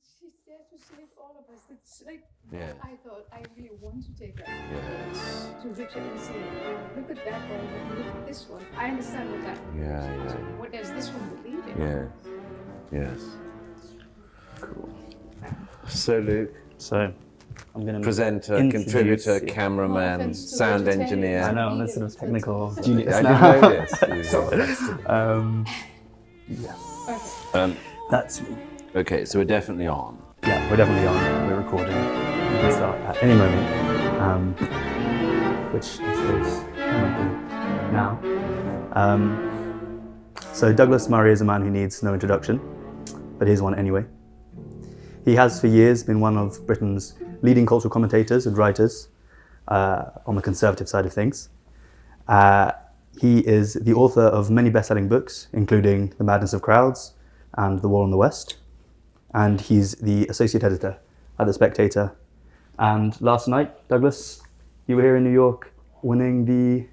she's there to save all of us. It's like, Yeah. I thought I really want to take her Yes. to Richard and say, look at that one, look at this one. I understand what that means. Yeah. What does this one believe in? Yeah. Yes. Cool. So, Luke, So I'm going to presenter, introduce contributor, you. No cameraman, offense to sound vegetarians. engineer. I know, I'm a sort of technical I genius didn't now. know this. Okay. That's me. Okay, so we're definitely on. Yeah, we're definitely on. We're recording. We can start at any moment, which I suppose might be now. So Douglas Murray is a man who needs no introduction, but here's one anyway. He has for years been one of Britain's leading cultural commentators and writers on the conservative side of things. He is the author of many best-selling books, including The Madness of Crowds and The War on the West. And he's the associate editor at The Spectator. And last night, Douglas, you were here in New York winning the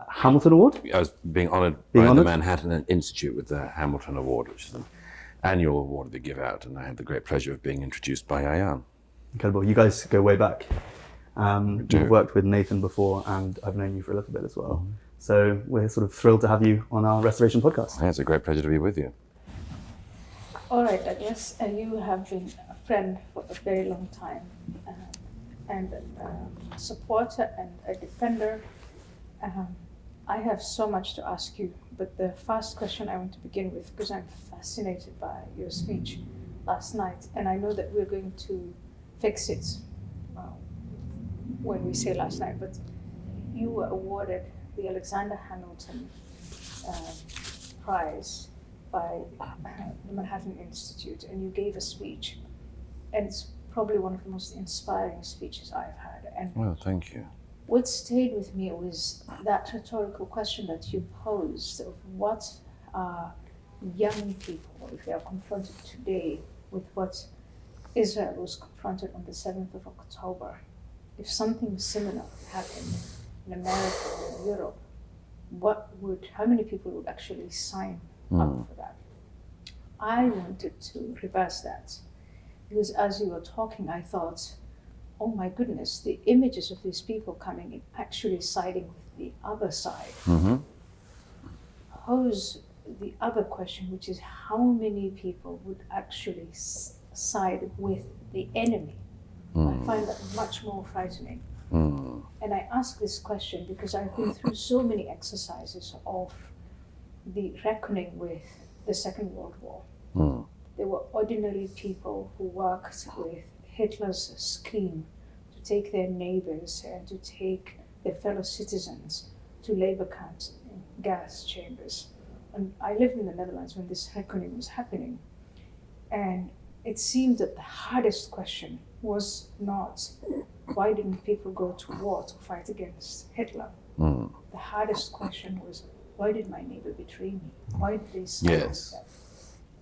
Hamilton Award? I was being honoured by the Manhattan Institute with the Hamilton Award, which is an annual award they give out, and I had the great pleasure of being introduced by Ayan. Incredible. You guys go way back. You've worked with Nathan before, and I've known you for a little bit as well. Mm-hmm. So we're sort of thrilled to have you on our Restoration podcast. Yeah, it's a great pleasure to be with you. All right, Douglas, you have been a friend for a very long time, and a supporter and a defender. I have so much to ask you, but the first question I want to begin with, because I'm fascinated by your speech last night, and I know that we're going to fix it when we say last night, but you were awarded the Alexander Hamilton Prize by the Manhattan Institute, and you gave a speech, and it's probably one of the most inspiring speeches I've had. And well, thank you. what stayed with me was that rhetorical question that you posed of what are young people, if they are confronted today with what Israel was confronted on the 7th of October, if something similar happened in America or in Europe, how many people would actually sign up for that? I wanted to reverse that, because as you were talking, I thought, oh my goodness, the images of these people coming in, actually siding with the other side, pose the other question, which is how many people would actually side with the enemy? I find that much more frightening. And I ask this question because I've been through so many exercises of the reckoning with the Second World War. There were ordinary people who worked with Hitler's scheme to take their neighbors and to take their fellow citizens to labor camps and gas chambers. And I lived in the Netherlands when this reckoning was happening. And it seemed that the hardest question was not why didn't people go to war to fight against Hitler? The hardest question was, why did my neighbor betray me? Why did they side with that?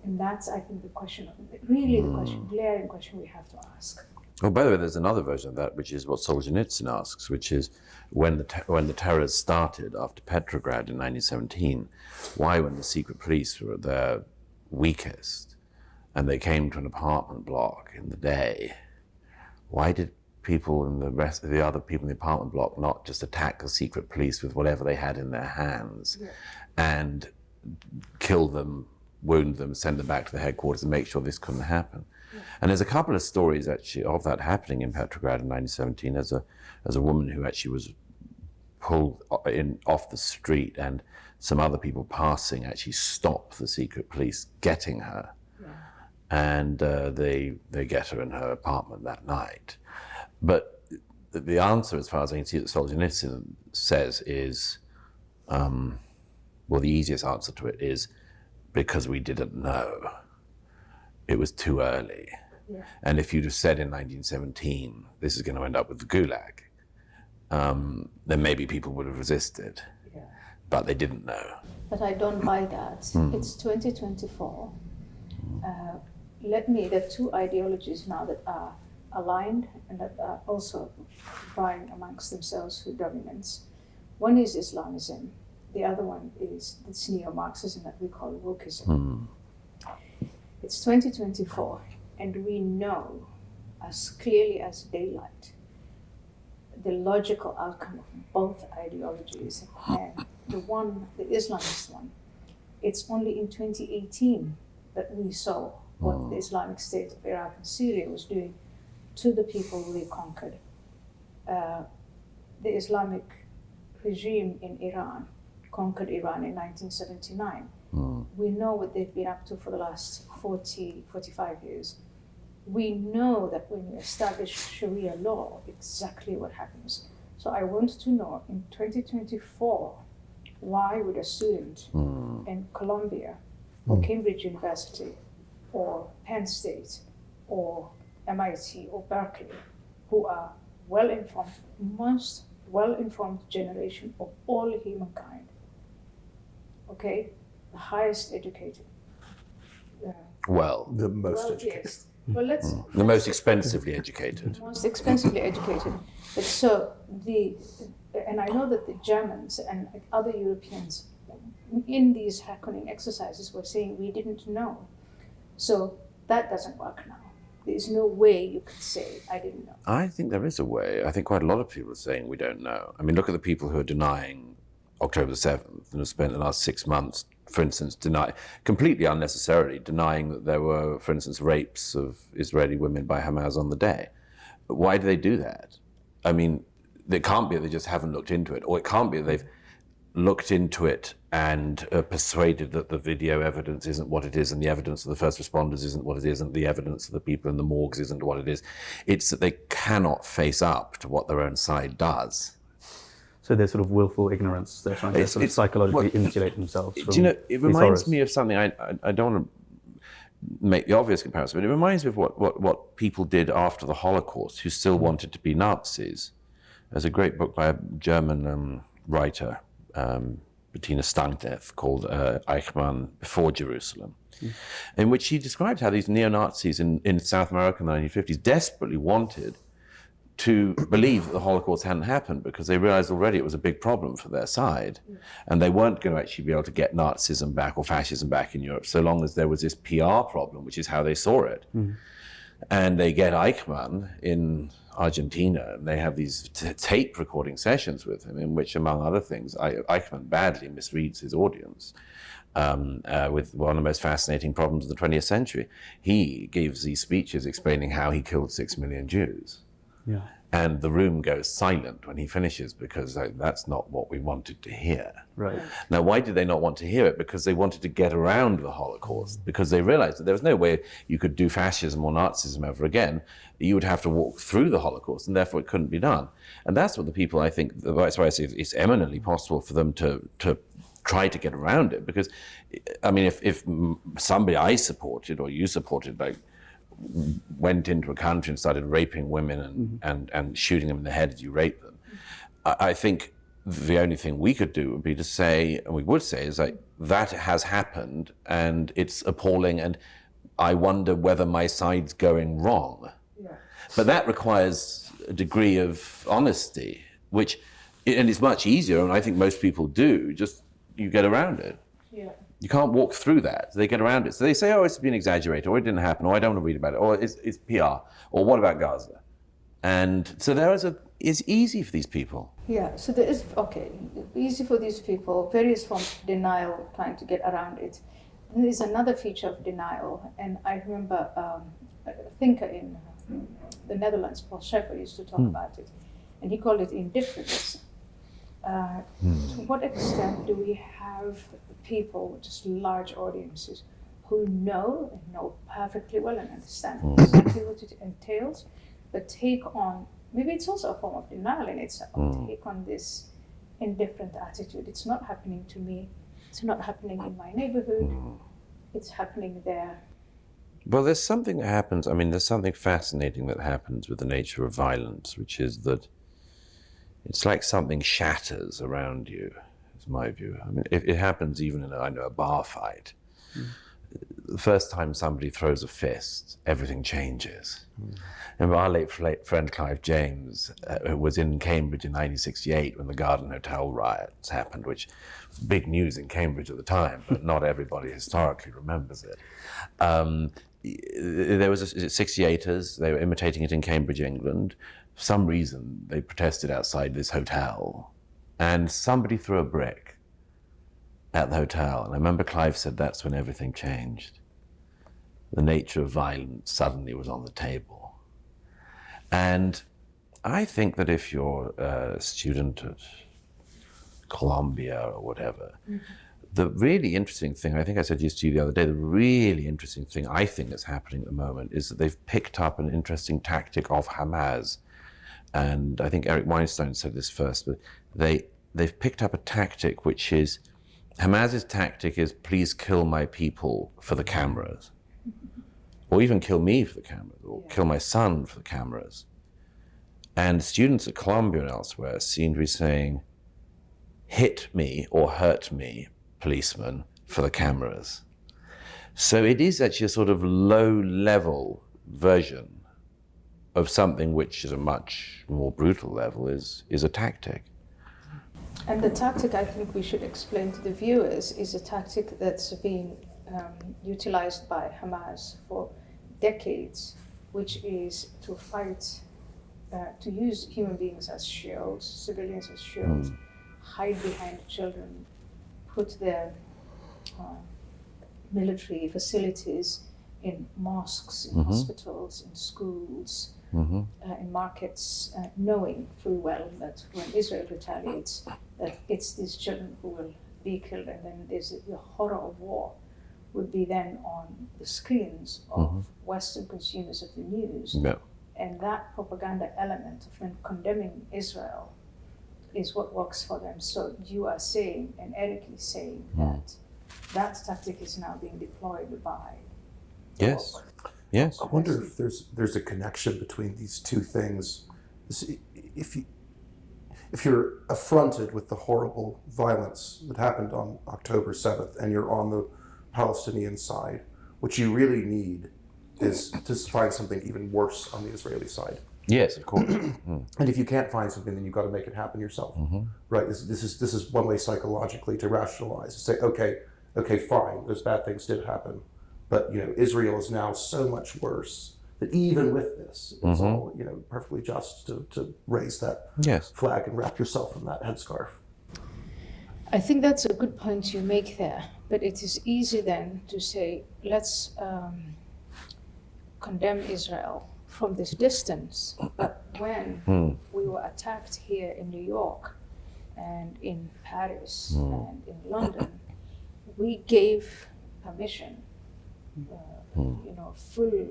And that's, I think, the question, really the question, glaring question we have to ask. Oh, by the way, there's another version of that, which is what Solzhenitsyn asks, which is when the terrors started after Petrograd in 1917, why, when the secret police were at their weakest and they came to an apartment block in the day, why did people and the rest of the other people in the apartment block not just attack the secret police with whatever they had in their hands and kill them, wound them, send them back to the headquarters and make sure this couldn't happen? And there's a couple of stories actually of that happening in Petrograd in 1917. As a woman who actually was pulled off the street, and some other people passing actually stopped the secret police getting her. And they get her in her apartment that night. But the answer, as far as I can see, that Solzhenitsyn says is, well, the easiest answer to it is because we didn't know. It was too early. And if you'd have said in 1917, this is going to end up with the Gulag, then maybe people would have resisted. But they didn't know. But I don't buy that. It's 2024. There are two ideologies now that are aligned and that are also vying amongst themselves for dominance. One is Islamism. The other one is this neo-Marxism that we call wokeism. It's 2024, and we know as clearly as daylight the logical outcome of both ideologies, and the Islamist one, it's only in 2018 that we saw what the Islamic State of Iraq and Syria was doing to the people they conquered. The Islamic regime in Iran conquered Iran in 1979. We know what they've been up to for the last 45 years. We know that when you establish Sharia law, exactly what happens. So I want to know, in 2024, why would a student in Columbia or Cambridge University or Penn State or MIT or Berkeley, who are well-informed, most well-informed generation of all humankind, okay, the highest educated, Well, The most educated. wealthiest. Well, let's the most expensively educated. most expensively educated. But so and I know that the Germans and other Europeans in these hacking exercises were saying we didn't know. So that doesn't work now. There's no way you could say I didn't know. I think there is a way. I think quite a lot of people are saying we don't know. I mean, look at the people who are denying October the 7th and have spent the last 6 months, for instance, completely unnecessarily denying that there were, for instance, rapes of Israeli women by Hamas on the day. But why do they do that? I mean, it can't be that they just haven't looked into it, or it can't be that they've looked into it and persuaded that the video evidence isn't what it is, and the evidence of the first responders isn't what it is, and the evidence of the people in the morgues isn't what it is. It's that they cannot face up to what their own side does. So there's sort of willful ignorance. They're trying to sort of psychologically insulate themselves from Do you know, it these reminds horrors. me of something, I don't want to make the obvious comparison, but it reminds me of what people did after the Holocaust who still wanted to be Nazis. There's a great book by a German writer, Bettina Stangnev, called Eichmann Before Jerusalem, in which he described how these neo-Nazis in South America in the 1950s desperately wanted to believe that the Holocaust hadn't happened because they realized already it was a big problem for their side, and they weren't going to actually be able to get Nazism back or fascism back in Europe so long as there was this PR problem, which is how they saw it. And they get Eichmann in Argentina, and they have these tape recording sessions with him in which, among other things, Eichmann badly misreads his audience with one of the most fascinating problems of the 20th century. He gives these speeches explaining how he killed 6 million Jews. Yeah. And the room goes silent when he finishes because that's not what we wanted to hear. Right. Now, why did they not want to hear it? Because they wanted to get around the Holocaust, because they realized that there was no way you could do fascism or Nazism ever again. You would have to walk through the Holocaust, and therefore it couldn't be done. And that's what the people, I think, that's why I say it's eminently possible for them to try to get around it. Because, I mean, if somebody I supported or you supported, like, went into a country and started raping women and shooting them in the head as you rape them, I think the only thing we could do would be to say, and we would say, is like, that has happened and it's appalling, and I wonder whether my side's going wrong. Yeah. But that requires a degree of honesty, which, and it's much easier, and I think most people do, just you get around it. Yeah. You can't walk through that. They get around it. So they say, oh, it's been exaggerated, or it didn't happen, or I don't want to read about it, or it's PR, or what about Gaza? And so it's easy for these people. Yeah, so there is, easy for these people, various forms of denial, trying to get around it. And there's another feature of denial, and I remember a thinker in the Netherlands, Paul Scheffer, used to talk about it, and he called it indifference. To what extent do we have people, just large audiences, who know perfectly well and understand exactly what it entails, but take on, maybe it's also a form of denial in itself, take on this indifferent attitude. It's not happening to me, it's not happening in my neighborhood, it's happening there. Well, there's something that happens, there's something fascinating that happens with the nature of violence, which is that it's like something shatters around you, is my view. It happens even in a bar fight. The first time somebody throws a fist, everything changes. And our late friend Clive James was in Cambridge in 1968 when the Garden Hotel riots happened, which was big news in Cambridge at the time, but not everybody historically remembers it. there was 68ers. They were imitating it in Cambridge, England. For some reason, they protested outside this hotel, and somebody threw a brick at the hotel. And I remember Clive said that's when everything changed. The nature of violence suddenly was on the table. And I think that if you're a student at Columbia or whatever, the really interesting thing, I think I said to you the other day, the really interesting thing I think that's happening at the moment is that they've picked up an interesting tactic of Hamas. And I think Eric Weinstein said this first, but they've picked up a tactic which is, Hamas's tactic is, please kill my people for the cameras. Or even kill me for the cameras, or kill my son for the cameras. And students at Columbia and elsewhere seem to be saying, hit me or hurt me, policeman, for the cameras. So it is actually a sort of low-level version of something which is a much more brutal level, is a tactic. And the tactic, I think we should explain to the viewers, is a tactic that's been utilized by Hamas for decades, which is to fight, to use human beings as shields, civilians as shields, hide behind children, put their military facilities in mosques, in hospitals, in schools, in markets, knowing full well that when Israel retaliates, that it's these children who will be killed, and then there's the horror of war would be then on the screens of Western consumers of the news. Yeah. And that propaganda element of them condemning Israel is what works for them. So you are saying, and Eric is saying, that that tactic is now being deployed by Yes. Yes. I wonder if there's a connection between these two things. If you're affronted with the horrible violence that happened on October 7th and you're on the Palestinian side, what you really need is to find something even worse on the Israeli side. Yes, of course. And if you can't find something, then you've got to make it happen yourself, right? This is one way psychologically to rationalize, to say, okay, fine, those bad things did happen, but Israel is now so much worse that even with this, it's all perfectly just to raise that flag and wrap yourself in that headscarf. I think that's a good point you make there, but it is easy then to say, let's condemn Israel from this distance. But when we were attacked here in New York and in Paris and in London, we gave permission, full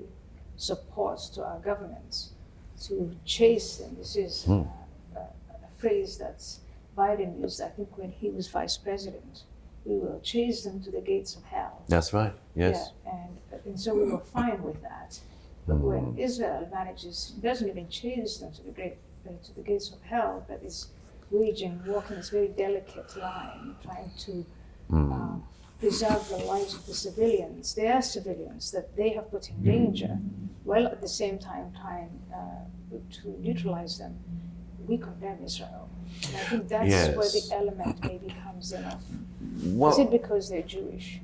support to our governments to chase them. This is a phrase that's Biden used, I think, when he was vice president. We will chase them to the gates of hell. That's right. Yes. Yeah, and so we were fine with that. But when Israel doesn't even chase them to the gates of hell, but is walking this very delicate line, trying to preserve the lives of the civilians. They are civilians that they have put in danger, while at the same time trying to neutralize them. We condemn Israel. And I think that's where the element maybe comes in. Is it because they're Jewish?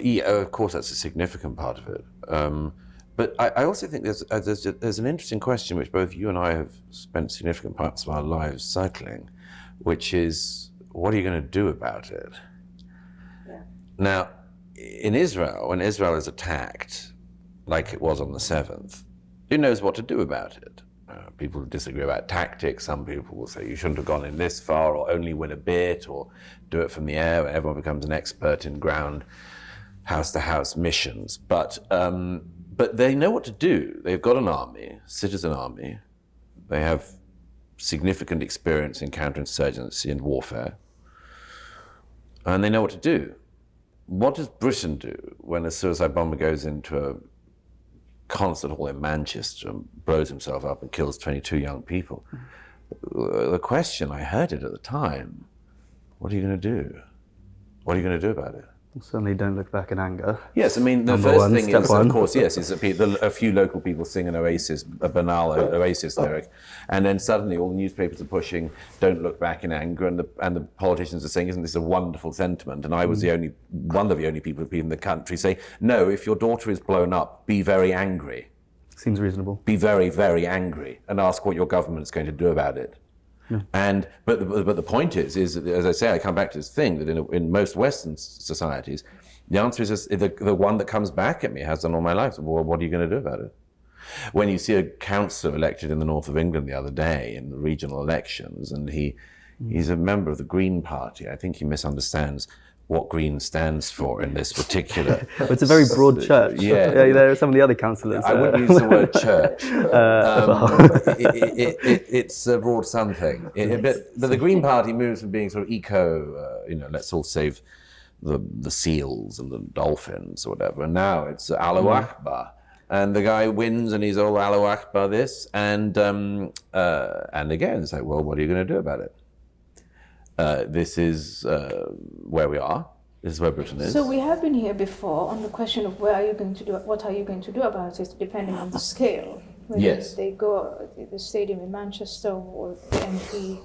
Yeah, of course, that's a significant part of it. But I also think there's an interesting question which both you and I have spent significant parts of our lives cycling, which is, what are you going to do about it? Yeah. Now, in Israel, when Israel is attacked, like it was on the 7th, who knows what to do about it? People disagree about tactics. Some people will say you shouldn't have gone in this far, or only win a bit, or do it from the air, where everyone becomes an expert in ground, house-to-house missions. But they know what to do. They've got an army, citizen army. They have significant experience in counterinsurgency and warfare. And they know what to do. What does Britain do when a suicide bomber goes into a concert hall in Manchester and blows himself up and kills 22 young people? The question, I heard it at the time, what are you going to do? What are you going to do about it? Certainly don't look back in anger. Yes, I mean, the Number first one, thing step is, one. of course, yes, is that a few local people sing an Oasis, a banal Oasis lyric, and then suddenly all the newspapers are pushing, don't look back in anger, and the politicians are saying, isn't this a wonderful sentiment? And I was one of the only people in the country say, no, if your daughter is blown up, be very angry. Seems reasonable. Be very, very angry, and ask what your government's going to do about it. And but the point is as I say, I come back to this thing that in most Western societies, the answer is the one that comes back at me has done all my life. Well, what are you going to do about it? When you see a councillor elected in the north of England the other day in the regional elections, and he's a member of the Green Party, I think he misunderstands what Green stands for in this particular. It's a very broad church. Yeah, there are some of the other councillors. I wouldn't use the word church. It's a broad something. But the Green Party moves from being sort of let's all save the seals and the dolphins or whatever, and now it's Allahu Akbar. And the guy wins, and he's all Allahu Akbar this, and again, it's like, well, what are you going to do about it? This is where we are. This is where Britain is. So we have been here before on the question of what are you going to do about it, depending on the scale. Whether Yes. they go to the stadium in Manchester, or the MP,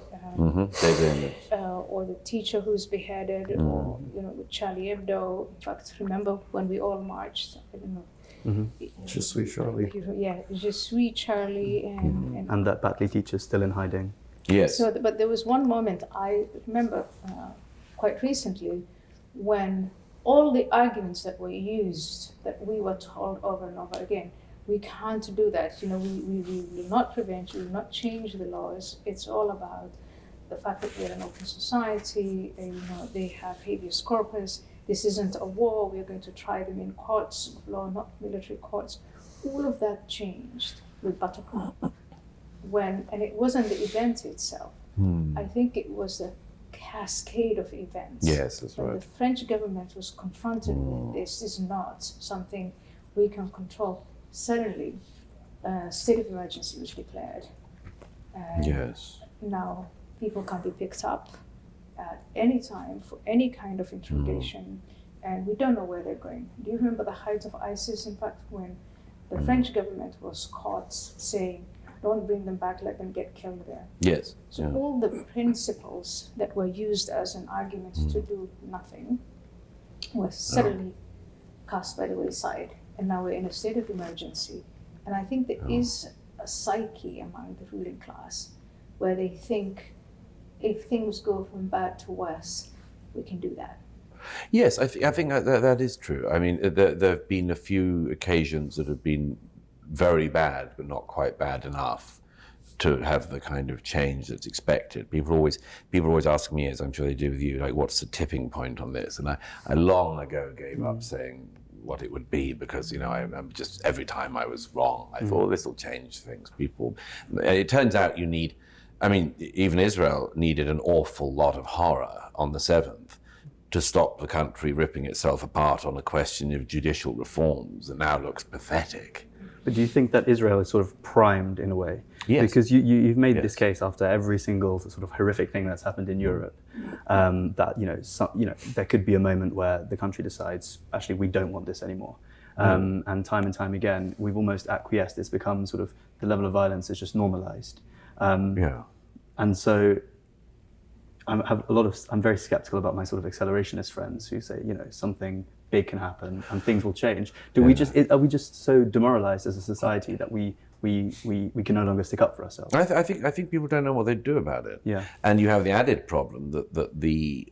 or the teacher who's beheaded, or with Charlie Hebdo. In fact, remember when we all marched? I don't know. Je suis Charlie. Yeah, Je suis Charlie, And that Batley teacher's still in hiding. Yes. So, but there was one moment I remember quite recently when all the arguments that were used, that we were told over and over again, we can't do that. We will not prevent, we will not change the laws. It's all about the fact that we're an open society. They have habeas corpus. This isn't a war. We're going to try them in courts of law, not military courts. All of that changed with Buttercup. And it wasn't the event itself. I think it was a cascade of events. Yes, that's when right. the French government was confronted with this is not something we can control. Suddenly, state of emergency was declared. Yes. Now, people can be picked up at any time for any kind of interrogation, and we don't know where they're going. Do you remember the height of ISIS, in fact, when the French government was caught saying, don't bring them back, let them get killed there. Yes. So all the principles that were used as an argument to do nothing were suddenly cast by the wayside. And now we're in a state of emergency. And I think there is a psyche among the ruling class where they think if things go from bad to worse, we can do that. Yes, I think that is true. I mean, there have been a few occasions that have been very bad, but not quite bad enough to have the kind of change that's expected. People always ask me, as I'm sure they do with you, like, what's the tipping point on this? And I long ago gave up saying what it would be, because I remember just every time I was wrong, I thought, this will change things. It turns out even Israel needed an awful lot of horror on the 7th to stop the country ripping itself apart on a question of judicial reforms that now looks pathetic. But do you think that Israel is sort of primed in a way? Yes. Because you've made this case after every single sort of horrific thing that's happened in Europe, that there could be a moment where the country decides, actually, we don't want this anymore. And time again, we've almost acquiesced. It's become sort of, the level of violence is just normalized. And so I'm very skeptical about my sort of accelerationist friends who say, something big can happen and things will change. Are we just so demoralized as a society that we can no longer stick up for ourselves? I think people don't know what they do about it. Yeah. And you have the added problem that the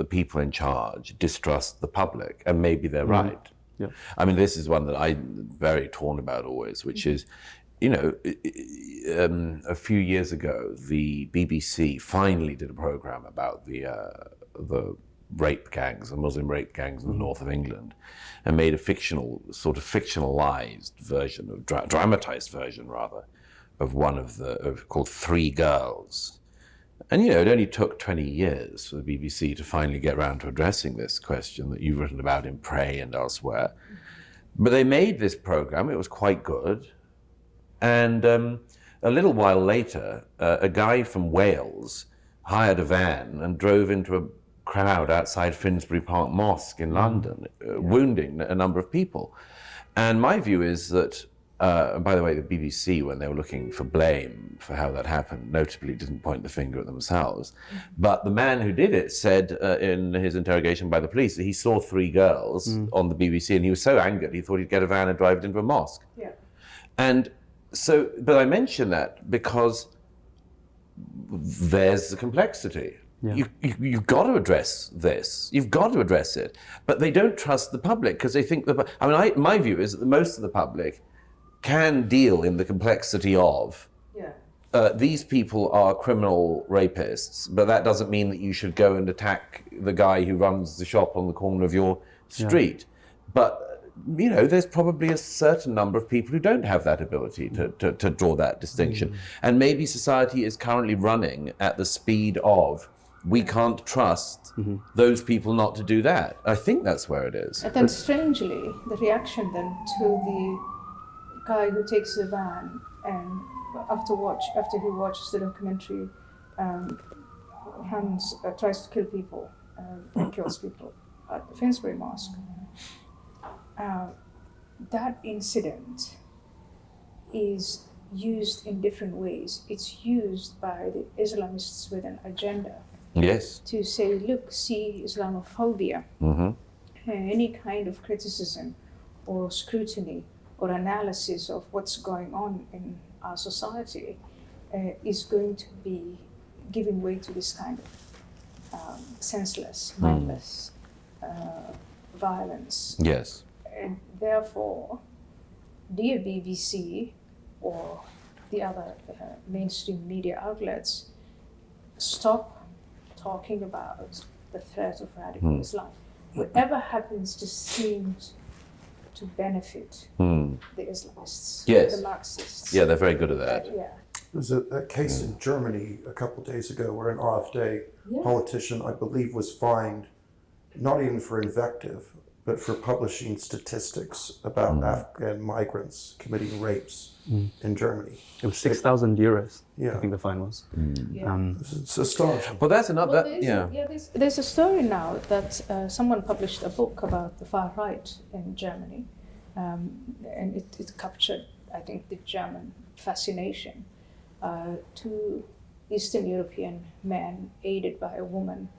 people in charge distrust the public, and maybe they're right. Yeah. I mean, this is one that I'm very torn about always, which is, a few years ago, the BBC finally did a program about the rape gangs, the Muslim rape gangs in the north of England, and made a fictionalized version, dramatized version rather, of one called Three Girls. And it only took 20 years for the BBC to finally get around to addressing this question that you've written about in Prey and elsewhere. But they made this program, it was quite good. And a little while later, a guy from Wales hired a van and drove into a crowd outside Finsbury Park Mosque in London, wounding a number of people. And my view is that, and by the way, the BBC, when they were looking for blame for how that happened, notably didn't point the finger at themselves. But the man who did it said in his interrogation by the police that he saw 3 girls on the BBC, and he was so angered he thought he'd get a van and drive it into a mosque. Yeah. And so, but I mention that because there's the complexity. Yeah. You've got to address this. You've got to address it. But they don't trust the public because they think my view is that most of the public can deal in the complexity of these people are criminal rapists, but that doesn't mean that you should go and attack the guy who runs the shop on the corner of your street. But there's probably a certain number of people who don't have that ability to draw that distinction. And maybe society is currently running at the speed of, we can't trust those people not to do that. I think that's where it is. And then strangely, the reaction then to the guy who takes the van and after he watches the documentary, tries to kill people and kills people at the Finsbury Mosque. That incident is used in different ways. It's used by the Islamists with an agenda. Yes. To say, look, see Islamophobia, any kind of criticism or scrutiny or analysis of what's going on in our society is going to be giving way to this kind of senseless, mindless violence. Yes. And therefore, dear BBC or the other mainstream media outlets, stop talking about the threat of radical Islam. Whatever happens just seems to benefit the Islamists, the Marxists. Yeah, they're very good at that. Yeah. There was a case in Germany a couple of days ago where an AfD politician, I believe, was fined not even for invective, but for publishing statistics about Afghan migrants committing rapes in Germany. It was 6,000 euros, Yeah. I think the fine was. It's astonishing. Well, that's another. There's a story now that someone published a book about the far right in Germany, and it captured, I think, the German fascination. 2 Eastern European men, aided by a woman,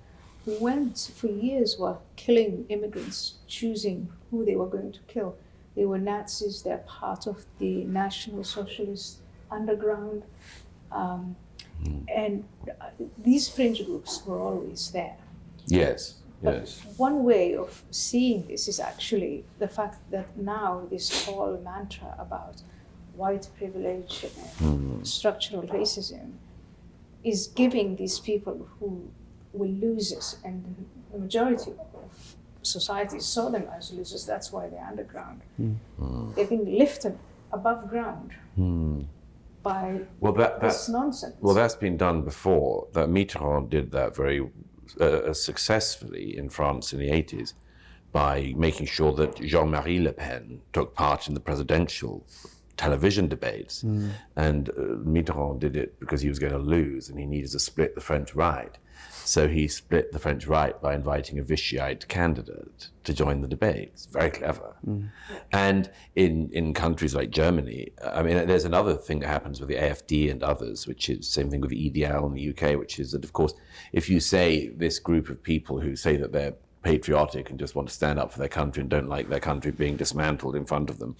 who went for years while killing immigrants, choosing who they were going to kill. They were Nazis, they're part of the National Socialist underground. And these fringe groups were always there. Yes. But one way of seeing this is actually the fact that now this whole mantra about white privilege and structural racism is giving these people who were losers, and the majority of society saw them as losers. That's why they're underground. They've been lifted above ground by this nonsense. Well, that's been done before. That Mitterrand did that very successfully in France in the 80s by making sure that Jean-Marie Le Pen took part in the presidential television debates. And Mitterrand did it because he was going to lose and he needed to split the French right. So he split the French right by inviting a Vichyite candidate to join the debates. Very clever. And in countries like Germany, I mean, there's another thing that happens with the AfD and others, which is the same thing with the EDL in the UK, which is that, of course, if you say this group of people who say that they're patriotic and just want to stand up for their country and don't like their country being dismantled in front of them,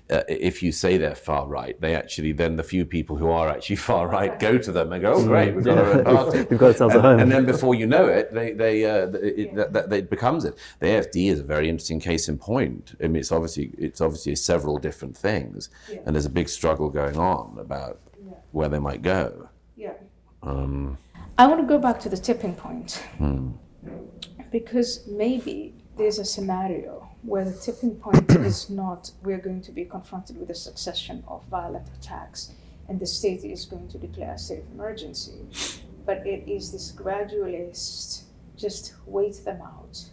if you say they're far right, they actually, then the few people who are actually far right go to them and go, oh great, we've got our own party. We've got ourselves a home. And then before you know it, it becomes it. The AfD is a very interesting case in point. I mean, it's obviously several different things, and there's a big struggle going on about where they might go. I want to go back to the tipping point. Because maybe there's a scenario where the tipping point is not we're going to be confronted with a succession of violent attacks and the state is going to declare a state of emergency, but it is this gradualist, just wait them out.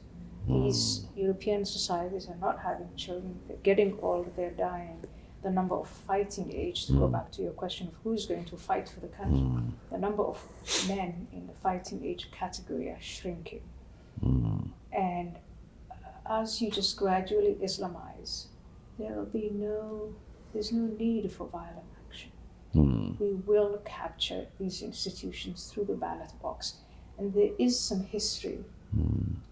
These European societies are not having children, they're getting old, they're dying. The number of fighting age, to go back to your question of who's going to fight for the country, the number of men in the fighting age category are shrinking. And as you just gradually Islamize, there's no need for violent action. We will capture these institutions through the ballot box. And there is some history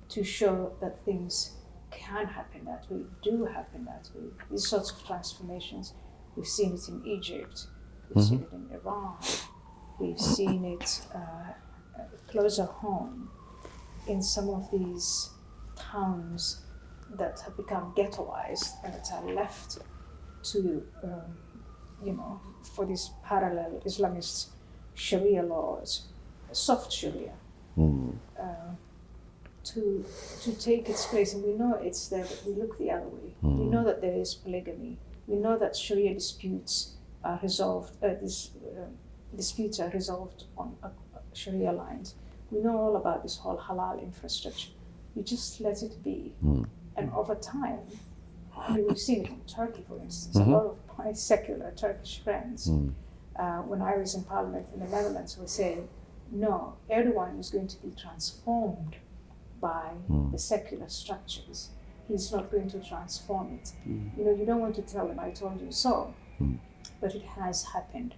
to show that things can happen that way, do happen that way. These sorts of transformations, we've seen it in Egypt, we've seen it in Iran, we've seen it closer home in some of these towns that have become ghettoized and that are left to, for these parallel Islamist Sharia laws, soft Sharia, to take its place. And we know it's there, but we look the other way. We know that there is polygamy. We know that Sharia disputes are resolved. Disputes are resolved on Sharia lines. We know all about this whole halal infrastructure. You just let it be. And over time, we've seen it in Turkey, for instance. A lot of my secular Turkish friends, when I was in parliament in the Netherlands, were saying, no, Erdogan is going to be transformed by the secular structures. He's not going to transform it. You don't want to tell them, I told you so, but it has happened.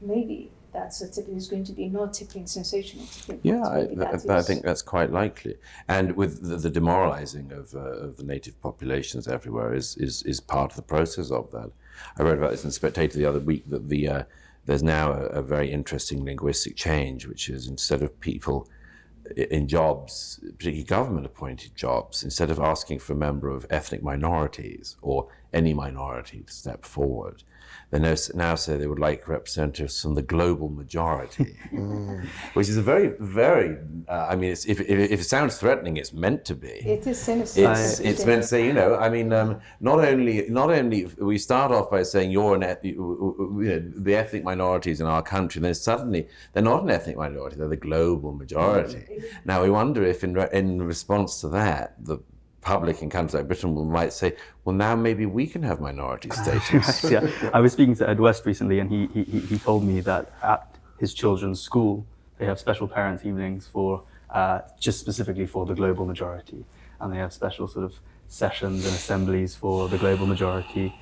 Maybe there's going to be no tipping, sensational tipping. Yeah, I think that's quite likely. And with the demoralizing of the native populations everywhere is part of the process of that. I wrote about this in The Spectator the other week, that there's now a very interesting linguistic change, which is instead of people in jobs, particularly government-appointed jobs, instead of asking for a member of ethnic minorities or any minority to step forward, they now say they would like representatives from the global majority, which is a very, very, if it sounds threatening, it's meant to be. It is sinister. It's meant to say, not only we start off by saying you're the ethnic minorities in our country, then suddenly they're not an ethnic minority, they're the global majority. Now we wonder if in response to that, the public in countries like Britain might say, well, now maybe we can have minority status. Yeah, I was speaking to Ed West recently, and he told me that at his children's school, they have special parents' evenings for just specifically for the global majority, and they have special sort of sessions and assemblies for the global majority,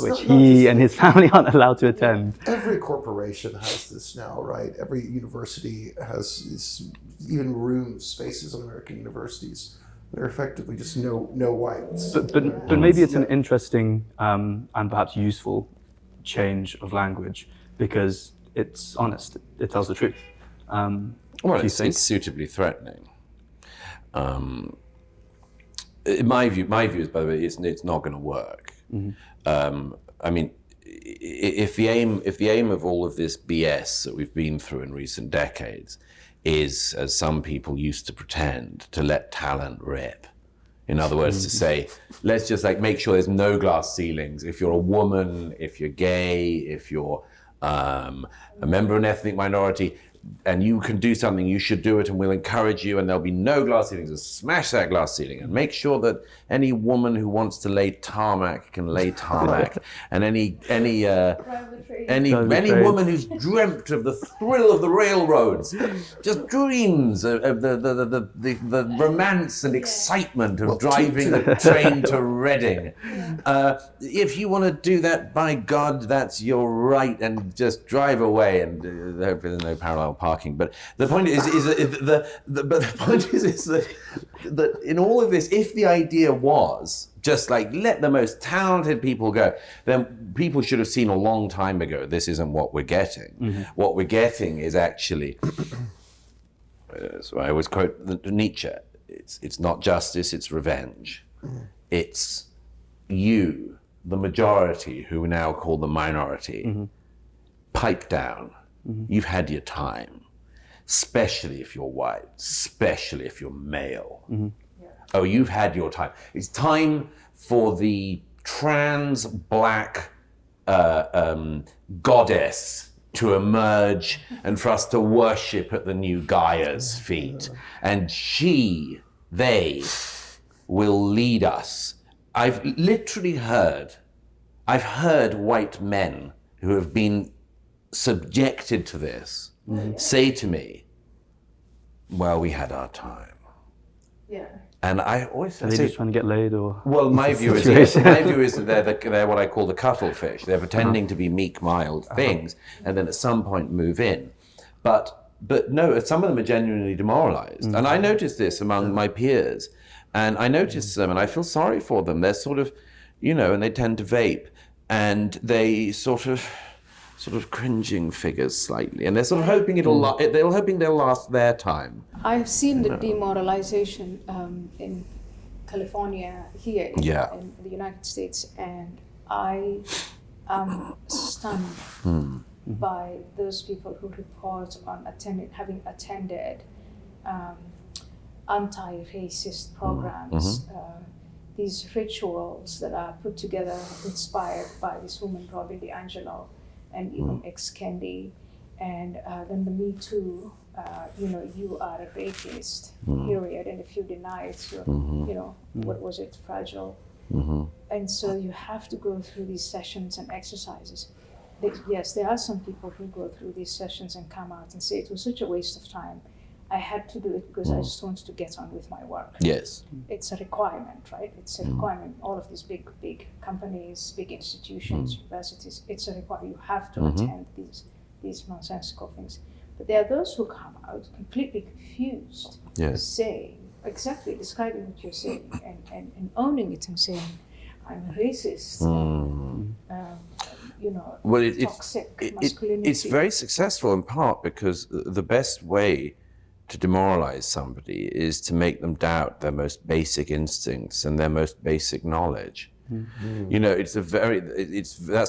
which he and his family aren't allowed to attend. Every corporation has this now, right? Every university has even rooms, spaces in American universities. They're effectively just no whites. But maybe it's an interesting and perhaps useful change of language because it's honest. It tells the truth. Well, it's suitably threatening. In my view is, by the way, it's not going to work. If the aim of all of this BS that we've been through in recent decades is, as some people used to pretend, to let talent rip. In other words, to say, let's just make sure there's no glass ceilings. If you're a woman, if you're gay, if you're a member of an ethnic minority, and you can do something, you should do it, and we'll encourage you, and there'll be no glass ceilings, and smash that glass ceiling, and make sure that any woman who wants to lay tarmac can lay tarmac, and any woman who's dreamt of the thrill of the railroads, just dreams of the romance and excitement of driving the train to Reading. If you want to do that, by God, that's your right, and just drive away, and there's no parallel parking. But the point is that in all of this, if the idea was just let the most talented people go, then people should have seen a long time ago this isn't what we're getting. What we're getting is actually, so I always quote Nietzsche, it's not justice, it's revenge. It's you, the majority, who we now call the minority, pipe down. You've had your time, especially if you're white, especially if you're male. Oh, you've had your time. It's time for the trans black goddess to emerge and for us to worship at the new Gaia's feet. And they will lead us. I've heard white men who have been subjected to this say to me, well, we had our time. Yeah. And I always Are they say, just trying to get laid, or? well, my view is that they're what I call the cuttlefish. They're pretending to be meek, mild things, and then at some point move in. But no, some of them are genuinely demoralized. And I notice this among my peers. And I notice them, and I feel sorry for them. They're sort of, and they tend to vape, and they sort of cringing figures slightly, and they're sort of hoping they'll last their time. I've seen the demoralization in California here in the United States, and I am stunned by those people who report on having attended anti-racist programs, these rituals that are put together, inspired by this woman, Robin DiAngelo, and even ex-Kendi, and then the Me Too, you are a rapist, period, and if you deny it, you're, what was it, fragile. And so you have to go through these sessions and exercises. Yes, there are some people who go through these sessions and come out and say it was such a waste of time. I had to do it because I just wanted to get on with my work. Yes. It's a requirement, right? It's a requirement. All of these big companies, big institutions, universities, it's a requirement. You have to attend these nonsensical things. But there are those who come out completely confused, saying, exactly describing what you're saying and owning it and saying, I'm a racist, toxic masculinity. It's very successful in part because the best way to demoralize somebody is to make them doubt their most basic instincts and their most basic knowledge. That's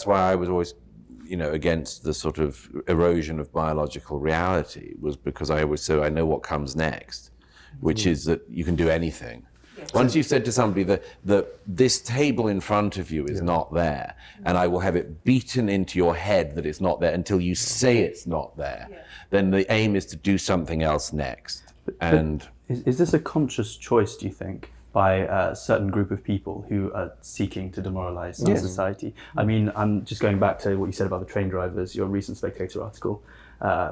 why I was always, against the sort of erosion of biological reality, was because I always said I know what comes next, which is that you can do anything. Yes. Once you've said to somebody that this table in front of you is not there, and I will have it beaten into your head that it's not there until you say it's not there, then the aim is to do something else next. But is this a conscious choice, do you think, by a certain group of people who are seeking to demoralize society? I mean, I'm just going back to what you said about the train drivers, your recent Spectator article,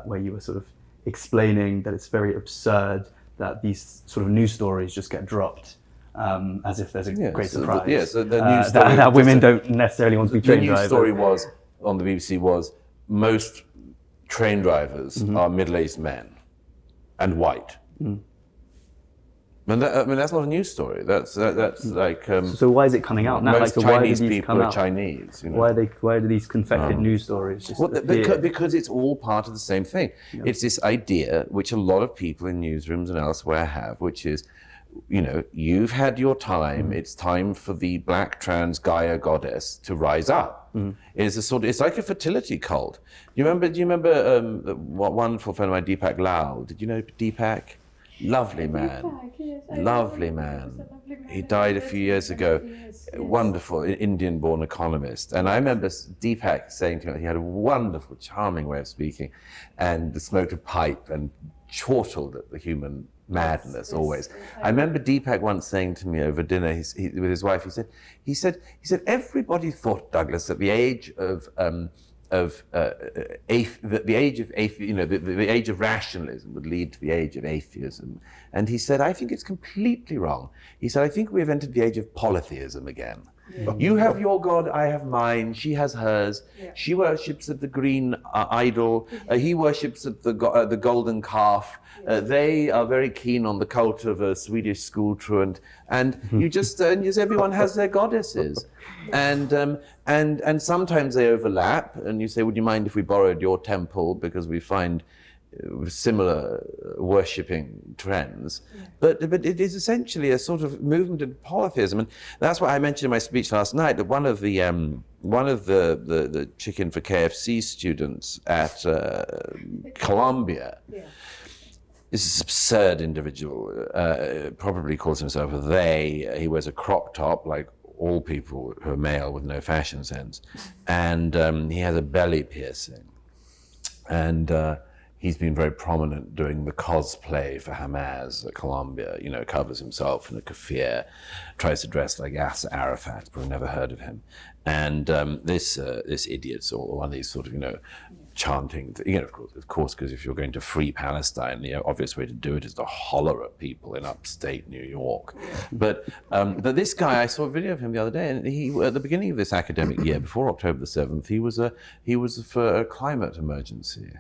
where you were sort of explaining that it's very absurd that these sort of news stories just get dropped as if there's a great surprise. The news story that women don't necessarily want to be train drivers. The news story was, on the BBC, was most train drivers are middle-aged men and white. And that's not a news story. That's like. So why is it coming out now? Most Chinese people are Chinese. Why do these confected news stories just appear? Because it's all part of the same thing. Yeah. It's this idea which a lot of people in newsrooms and elsewhere have, which is, you've had your time. It's time for the black trans Gaia goddess to rise up. It's like a fertility cult. Do you remember what wonderful friend of mine, Deepak Lal? Did you know Deepak? Lovely man. Lovely man. He died a few years ago. Wonderful Indian-born economist. And I remember Deepak saying to me, he had a wonderful, charming way of speaking, and smoked a pipe and chortled at the human madness always. I remember Deepak once saying to me over dinner, with his wife, he said, everybody thought, Douglas, at the age of the age of rationalism would lead to the age of atheism. And he said, I think it's completely wrong. He said, I think we've entered the age of polytheism again. Yeah. You have your God, I have mine, she has hers. Yeah. She worships at the green idol, he worships at the golden calf. They are very keen on the cult of a Swedish school truant. And you just, everyone has their goddesses. And sometimes they overlap, and you say, would you mind if we borrowed your temple because we find similar worshipping trends? Yeah. But it is essentially a sort of movement in polytheism, and that's what I mentioned in my speech last night. That one of the chicken for KFC students at Columbia. Yeah. This absurd individual, probably calls himself a they. He wears a crop top like all people who are male with no fashion sense. And he has a belly piercing. And he's been very prominent doing the cosplay for Hamas at Columbia, covers himself in a keffiyeh, tries to dress like Yasser Arafat, but I've never heard of him. And this idiot, or one of these sort of, chanting, of course, because if you're going to free Palestine, the obvious way to do it is to holler at people in upstate New York. But this guy, I saw a video of him the other day, and he, at the beginning of this academic year, before October the 7th, he was for a climate emergency.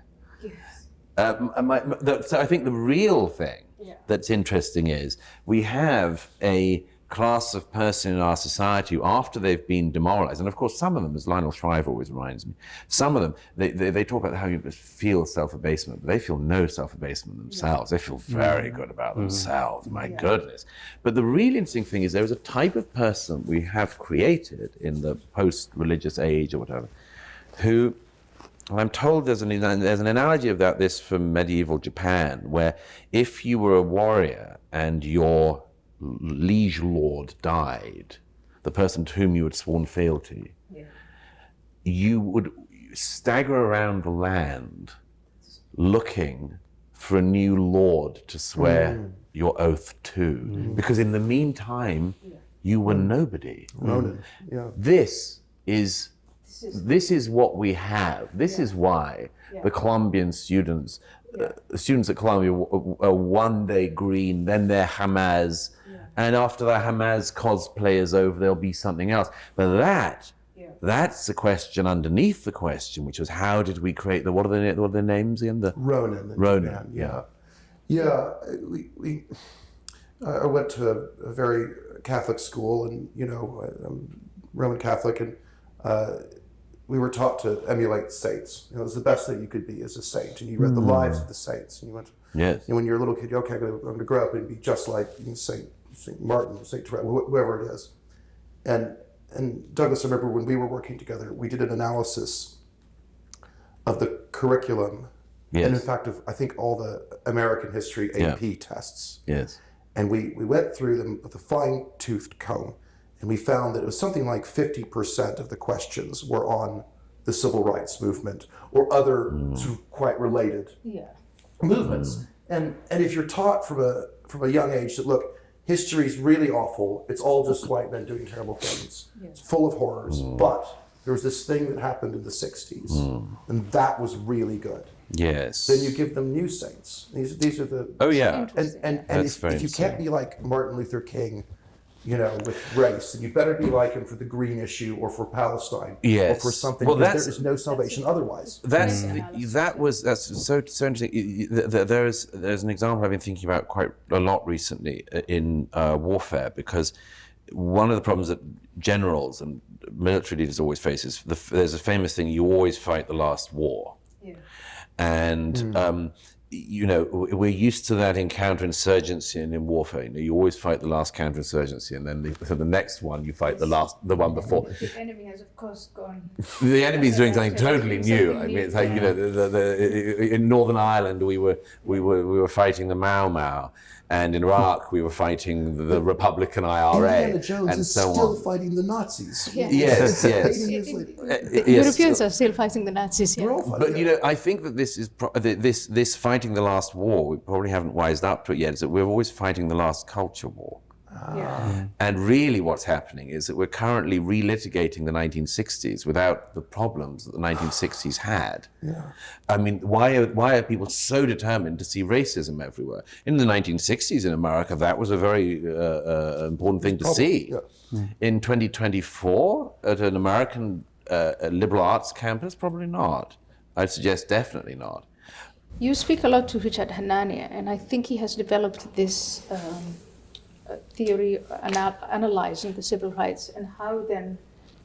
Yes. So I think the real thing that's interesting is we have a class of person in our society who, after they've been demoralized, and of course some of them, as Lionel Shriver always reminds me, some of them, they talk about how you feel self-abasement, but they feel no self-abasement themselves. They feel very good about themselves, my goodness. But the really interesting thing is there is a type of person we have created in the post-religious age or whatever, who, I'm told there's an analogy of this from medieval Japan, where if you were a warrior and your liege lord died, the person to whom you had sworn fealty, you would stagger around the land looking for a new lord to swear your oath to, because in the meantime you were nobody. This is what we have. This is why the Colombian students at Columbia are one day green, then they're Hamas, and after the Hamas cosplay is over, there'll be something else. But that's the question underneath the question, which was how did we create what are the names again? The Ronin. Ronin. I went to a very Catholic school, and I'm Roman Catholic, and we were taught to emulate saints. It was the best thing you could be as a saint, and you read the lives of the saints, and you went. Yes. And when you're a little kid, okay, I'm going to grow up and be just like Saint Martin, Saint Therese, whoever it is. And Douglas, I remember when we were working together, we did an analysis of the curriculum, and in fact, I think all the American history AP tests. Yes. And we went through them with a fine-toothed comb, and we found that it was something like 50% of the questions were on the civil rights movement or other sort of quite related movements. And if you're taught from a young age that, look, history is really awful, it's all just white men doing terrible things, it's full of horrors, but there was this thing that happened in the 60s, and that was really good. Yes. Then you give them new saints. These are the... Oh, yeah. And if you can't be like Martin Luther King, with race, and you better be like him for the green issue or for Palestine or for something. Well, there is no salvation otherwise. That's so interesting. There's an example I've been thinking about quite a lot recently in warfare, because one of the problems that generals and military leaders always face is there's a famous thing: you always fight the last war. Yeah. And we're used to that in counterinsurgency and in warfare. You always fight the last counterinsurgency, and then the next one you fight the one before. The enemy has, of course, gone. The enemy's doing something totally new. I mean, it's like in Northern Ireland we were fighting the Mau Mau, and in Iraq we were fighting the Republican IRA, Indiana Jones and is so still on. fighting the Nazis. Yes. Europeans are still fighting the Nazis. But I think that this is this fighting the last war. We probably haven't wised up to it yet. Is that we're always fighting the last culture war. And really what's happening is that we're currently relitigating the 1960s without the problems that the 1960s had. I mean, why are people so determined to see racism everywhere? In the 1960s in America, that was a very important thing to see. In 2024, at an American liberal arts campus, probably not. I'd suggest definitely not. You speak a lot to Richard Hanania, and I think he has developed this theory analyzing the civil rights and how then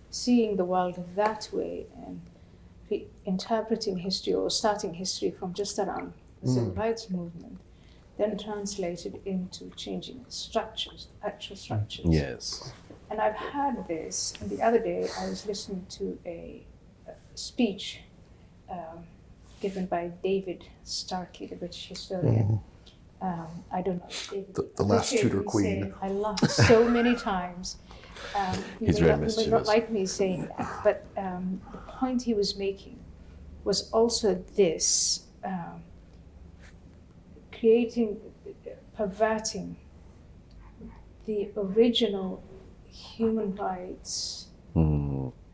seeing the world that way and interpreting history or starting history from just around the civil rights movement, then translated into changing structures, actual structures. Yes. And I've had this, and the other day I was listening to a speech given by David Starkey, the British historian. I don't know. David, the last Tudor queen. I laughed so many times. You may not like me saying that, but the point he was making was also this, perverting the original human rights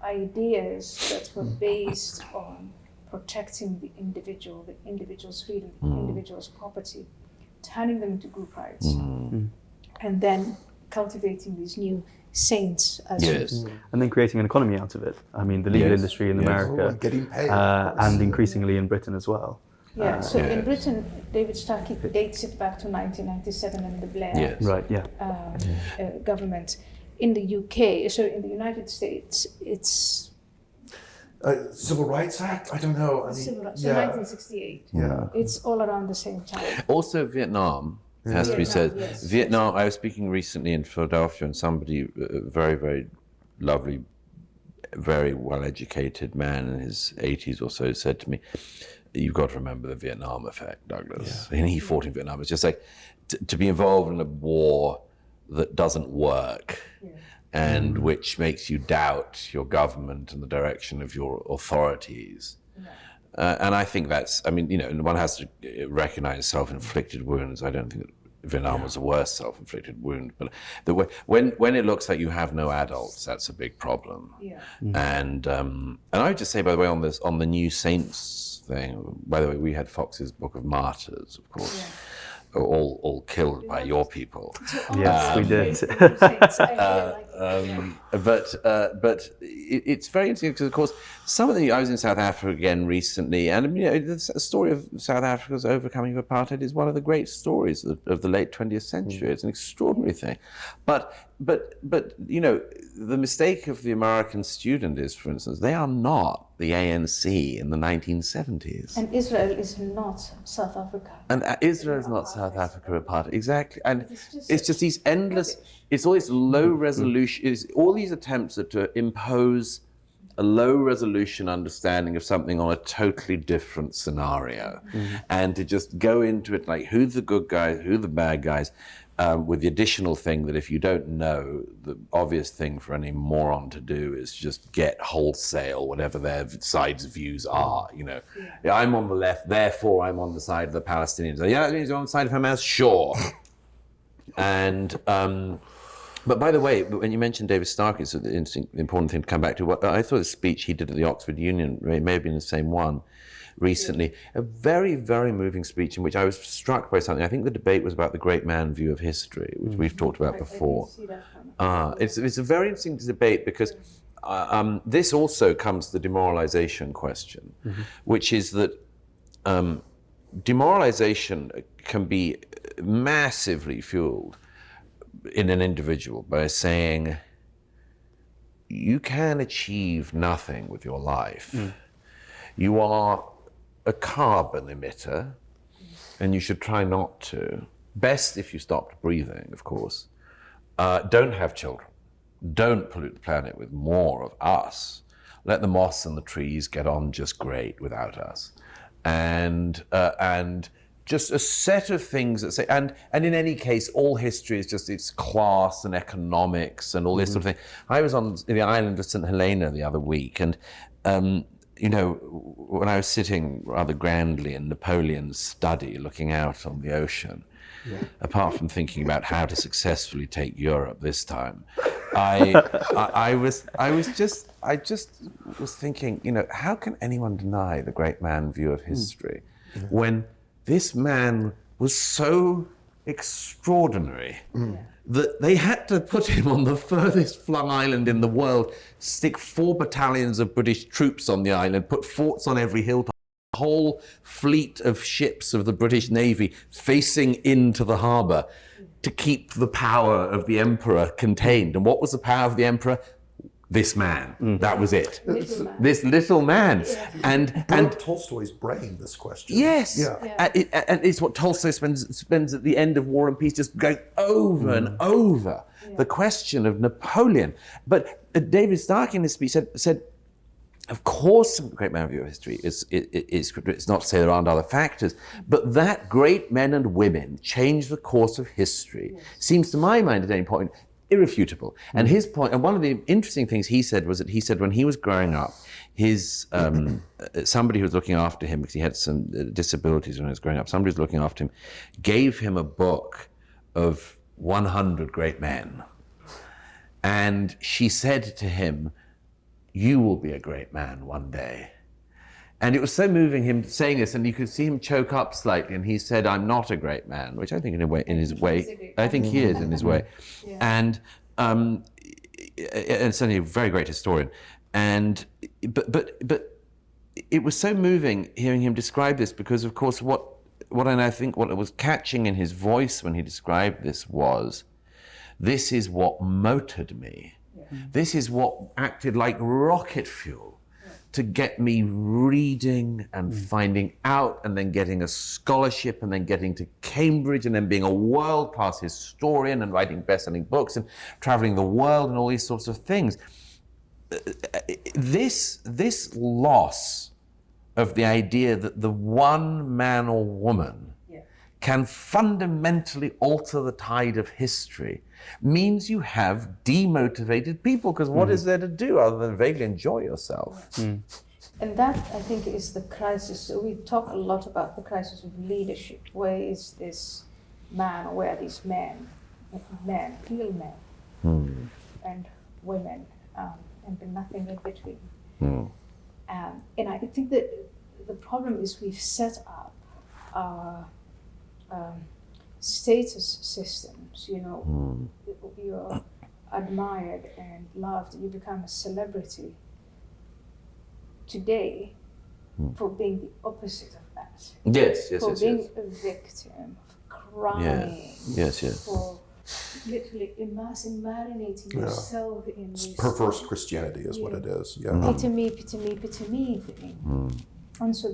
ideas that were based on protecting the individual's freedom, the individual's property, turning them into group rights, and then cultivating these new saints as Yes. And then creating an economy out of it. I mean, the legal industry in America, Oh, getting paid, of course. and increasingly in Britain as well. Yeah, so in Yes. Britain, David Starkey dates it back to 1997 and the Blair Yes. Right, yeah. government. In the UK, so in the United States, it's Civil Rights Act? I don't know. I mean, civil rights, so yeah. 1968. Yeah. It's all around the same time. Also, Vietnam has to be said. Vietnam, yes. Vietnam. I was speaking recently in Philadelphia, and somebody, very, very lovely, very well-educated man in his 80s or so, said to me, "You've got to remember the Vietnam effect, Douglas." And he fought in Vietnam. It's just like to be involved in a war that doesn't work. And which makes you doubt your government and the direction of your authorities. And I think that's, I mean, you know, one has to recognize self-inflicted wounds. I don't think that Vietnam was the worst self-inflicted wound, but when it looks like you have no adults, that's a big problem. Yeah. And I would just say, by the way, on the new saints thing, by the way, we had Fox's Book of Martyrs, of course. All killed by your people. Yes, we did. But it's very interesting because, of course, some of the I was in South Africa again recently, and you know, the story of South Africa's overcoming of apartheid is one of the great stories of the late 20th century. It's an extraordinary thing, but you know, the mistake of the American student is, for instance, they are not the ANC in the 1970s. And Israel is not South Africa. And Israel is not South Africa apart, exactly. And It's it's just these endless, it's all this low resolution, it's all these attempts to impose a low resolution understanding of something on a totally different scenario. And to just go into it like, who's the good guys, who are the bad guys, with the additional thing that if you don't know, the obvious thing for any moron to do is just get wholesale whatever their side's views are. You know, yeah, I'm on the left, therefore I'm on the side of the Palestinians. Yeah, that means you're on the side of Hamas, sure. And but by the way, when you mentioned David Starkey, it's an interesting, important thing to come back to. What I thought the speech he did at the Oxford Union may have been the same one recently. A very, very moving speech in which I was struck by something. I think the debate was about the great man view of history, which we've talked about before. It's a very interesting debate because this also comes to the demoralization question, which is that demoralization can be massively fueled in an individual by saying, you can achieve nothing with your life. You are a carbon emitter, and you should try not to. Best if you stopped breathing, of course. Don't have children. Don't pollute the planet with more of us. Let the moss and the trees get on just great without us. And just a set of things that say, and in any case, all history is just its class and economics and all this sort of thing. I was on the island of St. Helena the other week, and you know, when I was sitting rather grandly in Napoleon's study looking out on the ocean, apart from thinking about how to successfully take Europe this time, I just was thinking, you know, how can anyone deny the great man view of history when this man was so extraordinary that they had to put him on the furthest flung island in the world, stick 4 battalions of British troops on the island, put forts on every hilltop, a whole fleet of ships of the British Navy facing into the harbour to keep the power of the emperor contained. And what was the power of the emperor? This man. That was it. This little man. And Tolstoy's brain, this question. yes, and it's what Tolstoy spends at the end of War and Peace, just going over and over the question of Napoleon. But David Starkey in his speech said, of course, the great man view of history is it's not to say there aren't other factors, but that great men and women change the course of history seems to my mind at any point irrefutable. And his point, and one of the interesting things he said was that he said when he was growing up, his somebody who was looking after him, because he had some disabilities when he was growing up, somebody who was looking after him, gave him a book of 100 great men. And she said to him, you will be a great man one day. And it was so moving, him saying this, and you could see him choke up slightly, and he said, "I'm not a great man," which I think in his way, I think he is in his way. Yeah. And certainly a very great historian. And but it was so moving hearing him describe this, because of course what I think what was catching in his voice when he described this was, this is what motored me. Yeah. This is what acted like rocket fuel to get me reading and finding out, and then getting a scholarship, and then getting to Cambridge, and then being a world-class historian and writing best-selling books and traveling the world and all these sorts of things. This loss of the idea that the one man or woman can fundamentally alter the tide of history means you have demotivated people, because what is there to do other than vaguely enjoy yourself? And that, I think, is the crisis. So we talk a lot about the crisis of leadership. Where is this man, or where are these men, real men, and women, and then nothing in between. And I think that the problem is we've set up our status systems, you're admired and loved, you become a celebrity today for being the opposite of that. Yes. For being a victim, crying, for literally marinating yourself in this perverse Christianity is what it is. Pity me thing. And so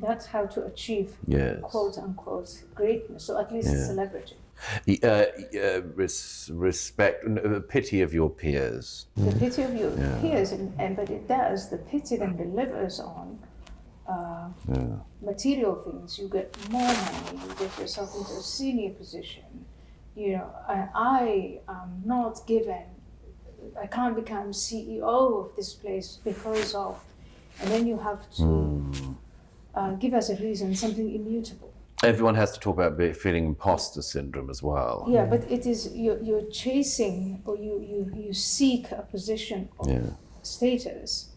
that's how to achieve quote unquote greatness, or at least celebrity. Respect, the pity of your peers. The pity of your peers, but it does. The pity then delivers on material things. You get more money. You get yourself into a senior position. I am not given. I can't become CEO of this place because of, and then you have to give us a reason, something immutable. Everyone has to talk about feeling imposter syndrome as well. Yeah, but it is you're chasing, or you seek a position of status,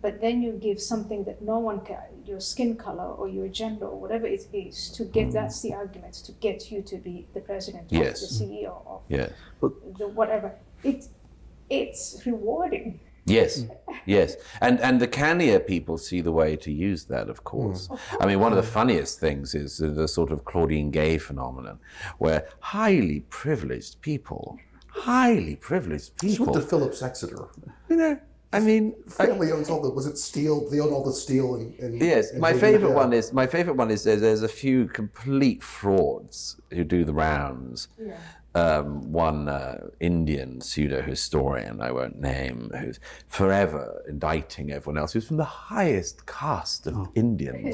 but then you give something that no one can, your skin color or your gender or whatever it is, to get, that's the argument, to get you to be the president or the CEO or the whatever. It's rewarding. Yes. And the cannier people see the way to use that, of course. I mean, one of the funniest things is the sort of Claudine Gay phenomenon, where highly privileged people. Just went to Phillips Exeter. I mean, family owns all the. Was it steel? They own all the steel and yes. My favorite one is there's a few complete frauds who do the rounds. One Indian pseudo-historian, I won't name, who's forever indicting everyone else, who's from the highest caste of Indian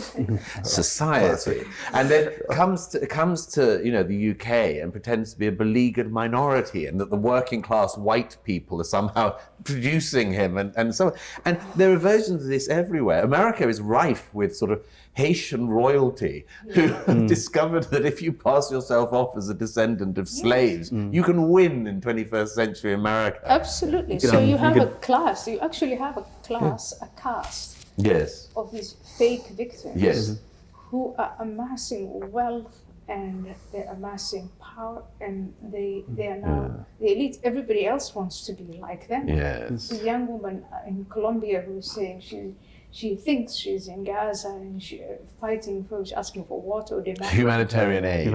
society, and then comes to the UK and pretends to be a beleaguered minority, and that the working class white people are somehow producing him, and so on. And there are versions of this everywhere. America is rife with sort of Haitian royalty who have discovered that if you pass yourself off as a descendant of slaves, you can win in 21st century America. Absolutely. So you have a class. You actually have a class, a caste of these fake victims who are amassing wealth, and they're amassing power, and they are now the elite. Everybody else wants to be like them. The young woman in Colombia who is saying she thinks she's in Gaza and she's fighting for, asking for water or humanitarian aid.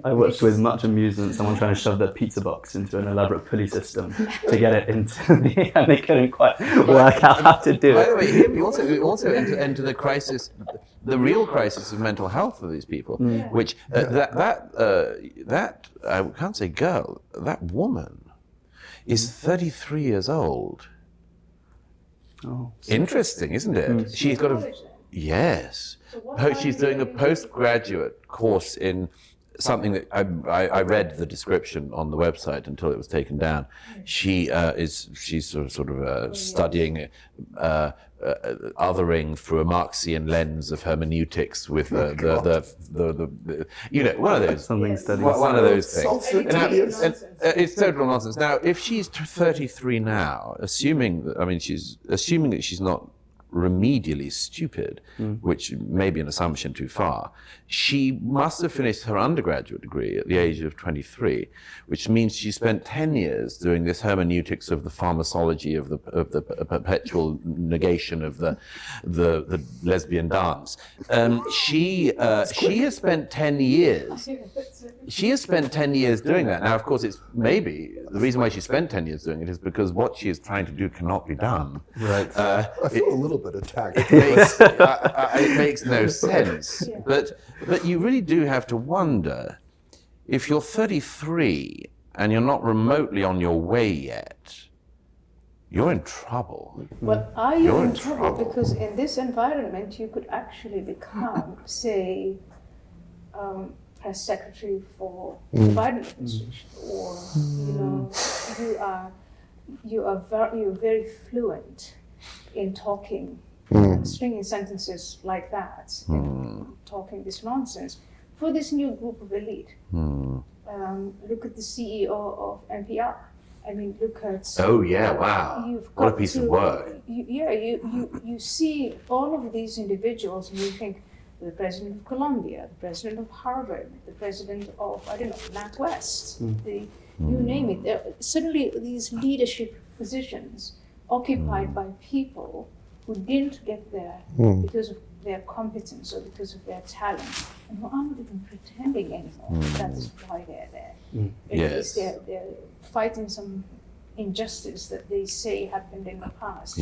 I watched with much amusement someone trying to shove their pizza box into an elaborate pulley system to get it into and they couldn't quite work out how to do it. By the way, we also enter the crisis, the real crisis of mental health for these people, which that I can't say girl, that woman is 33 years old. Oh, interesting, isn't it? She's got she's doing a postgraduate course in something that I read the description on the website until it was taken down. She's sort of studying othering through a Marxian lens of hermeneutics with one of those one of those things. It's total nonsense. Now, if she's 33 now, assuming that she's not remedially stupid, which may be an assumption too far. She must have finished her undergraduate degree at the age of 23, which means she spent 10 years doing this hermeneutics of the pharmacology of the perpetual negation of the lesbian dance. She has spent 10 years. She has spent 10 years doing that. Now, of course, it's maybe the reason why she spent 10 years doing it is because what she is trying to do cannot be done. Right. I feel a little bit attacked. It makes no sense. But you really do have to wonder, if you're 33 and you're not remotely on your way yet, you're in trouble. But are you in trouble? Because in this environment, you could actually become, say, press secretary for the Biden administration, or you're very fluent in talking, stringing sentences like that, talking this nonsense for this new group of elite. Look at the CEO of NPR. I mean, look at. Oh yeah! Wow! What a piece of work! You see all of these individuals, and you think the president of Columbia, the president of Harvard, the president of NatWest, you name it. Suddenly, these leadership positions occupied by people who didn't get there because of their competence or because of their talent, and who aren't even pretending anymore. That's why they're there. Yes. They're fighting some injustice that they say happened in the past,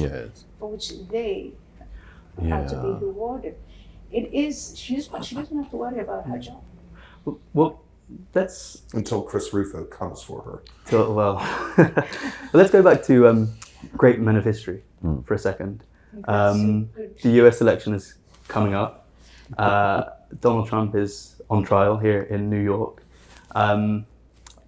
for which they have to be rewarded. She doesn't have to worry about her job. Well, that's until Chris Rufo comes for her. So, well, let's go back to great men of history for a second. The US election is coming up. Donald Trump is on trial here in New York.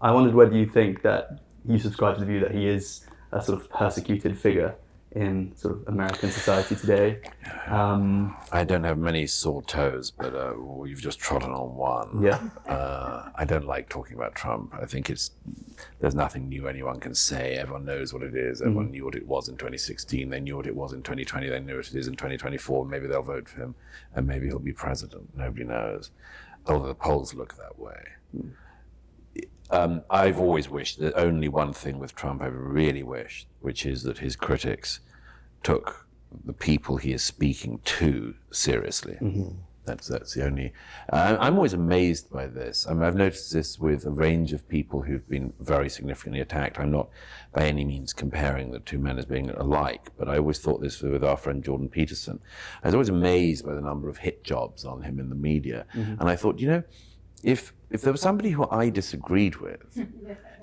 I wondered whether you think that you subscribe to the view that he is a sort of persecuted figure in sort of American society today. I don't have many sore toes, but you've just trodden on one. Yeah. I don't like talking about Trump. I think there's nothing new anyone can say. Everyone knows what it is. Everyone knew what it was in 2016. They knew what it was in 2020. They knew what it is in 2024. Maybe they'll vote for him, and maybe he'll be president. Nobody knows. Although the polls look that way. I've always wished that only one thing with Trump I've really wished, which is that his critics took the people he is speaking to seriously. That's the only. I'm always amazed by this. I mean, I've noticed this with a range of people who've been very significantly attacked. I'm not by any means comparing the two men as being alike, but I always thought this with our friend Jordan Peterson. I was always amazed by the number of hit jobs on him in the media, and I thought, if there was somebody who I disagreed with,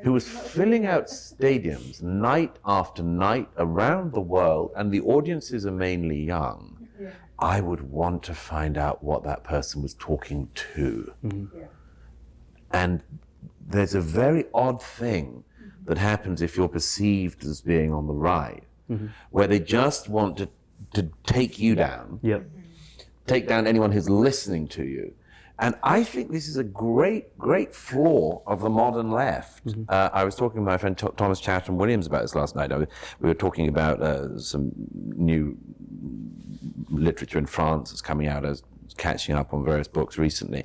who was filling out stadiums night after night around the world, and the audiences are mainly young, I would want to find out what that person was talking to. And there's a very odd thing that happens if you're perceived as being on the right, where they just want to take you down, take down anyone who's listening to you. And I think this is a great, great flaw of the modern left. I was talking to my friend Thomas Chatham-Williams about this last night. We were talking about some new literature in France that's coming out. I was catching up on various books recently.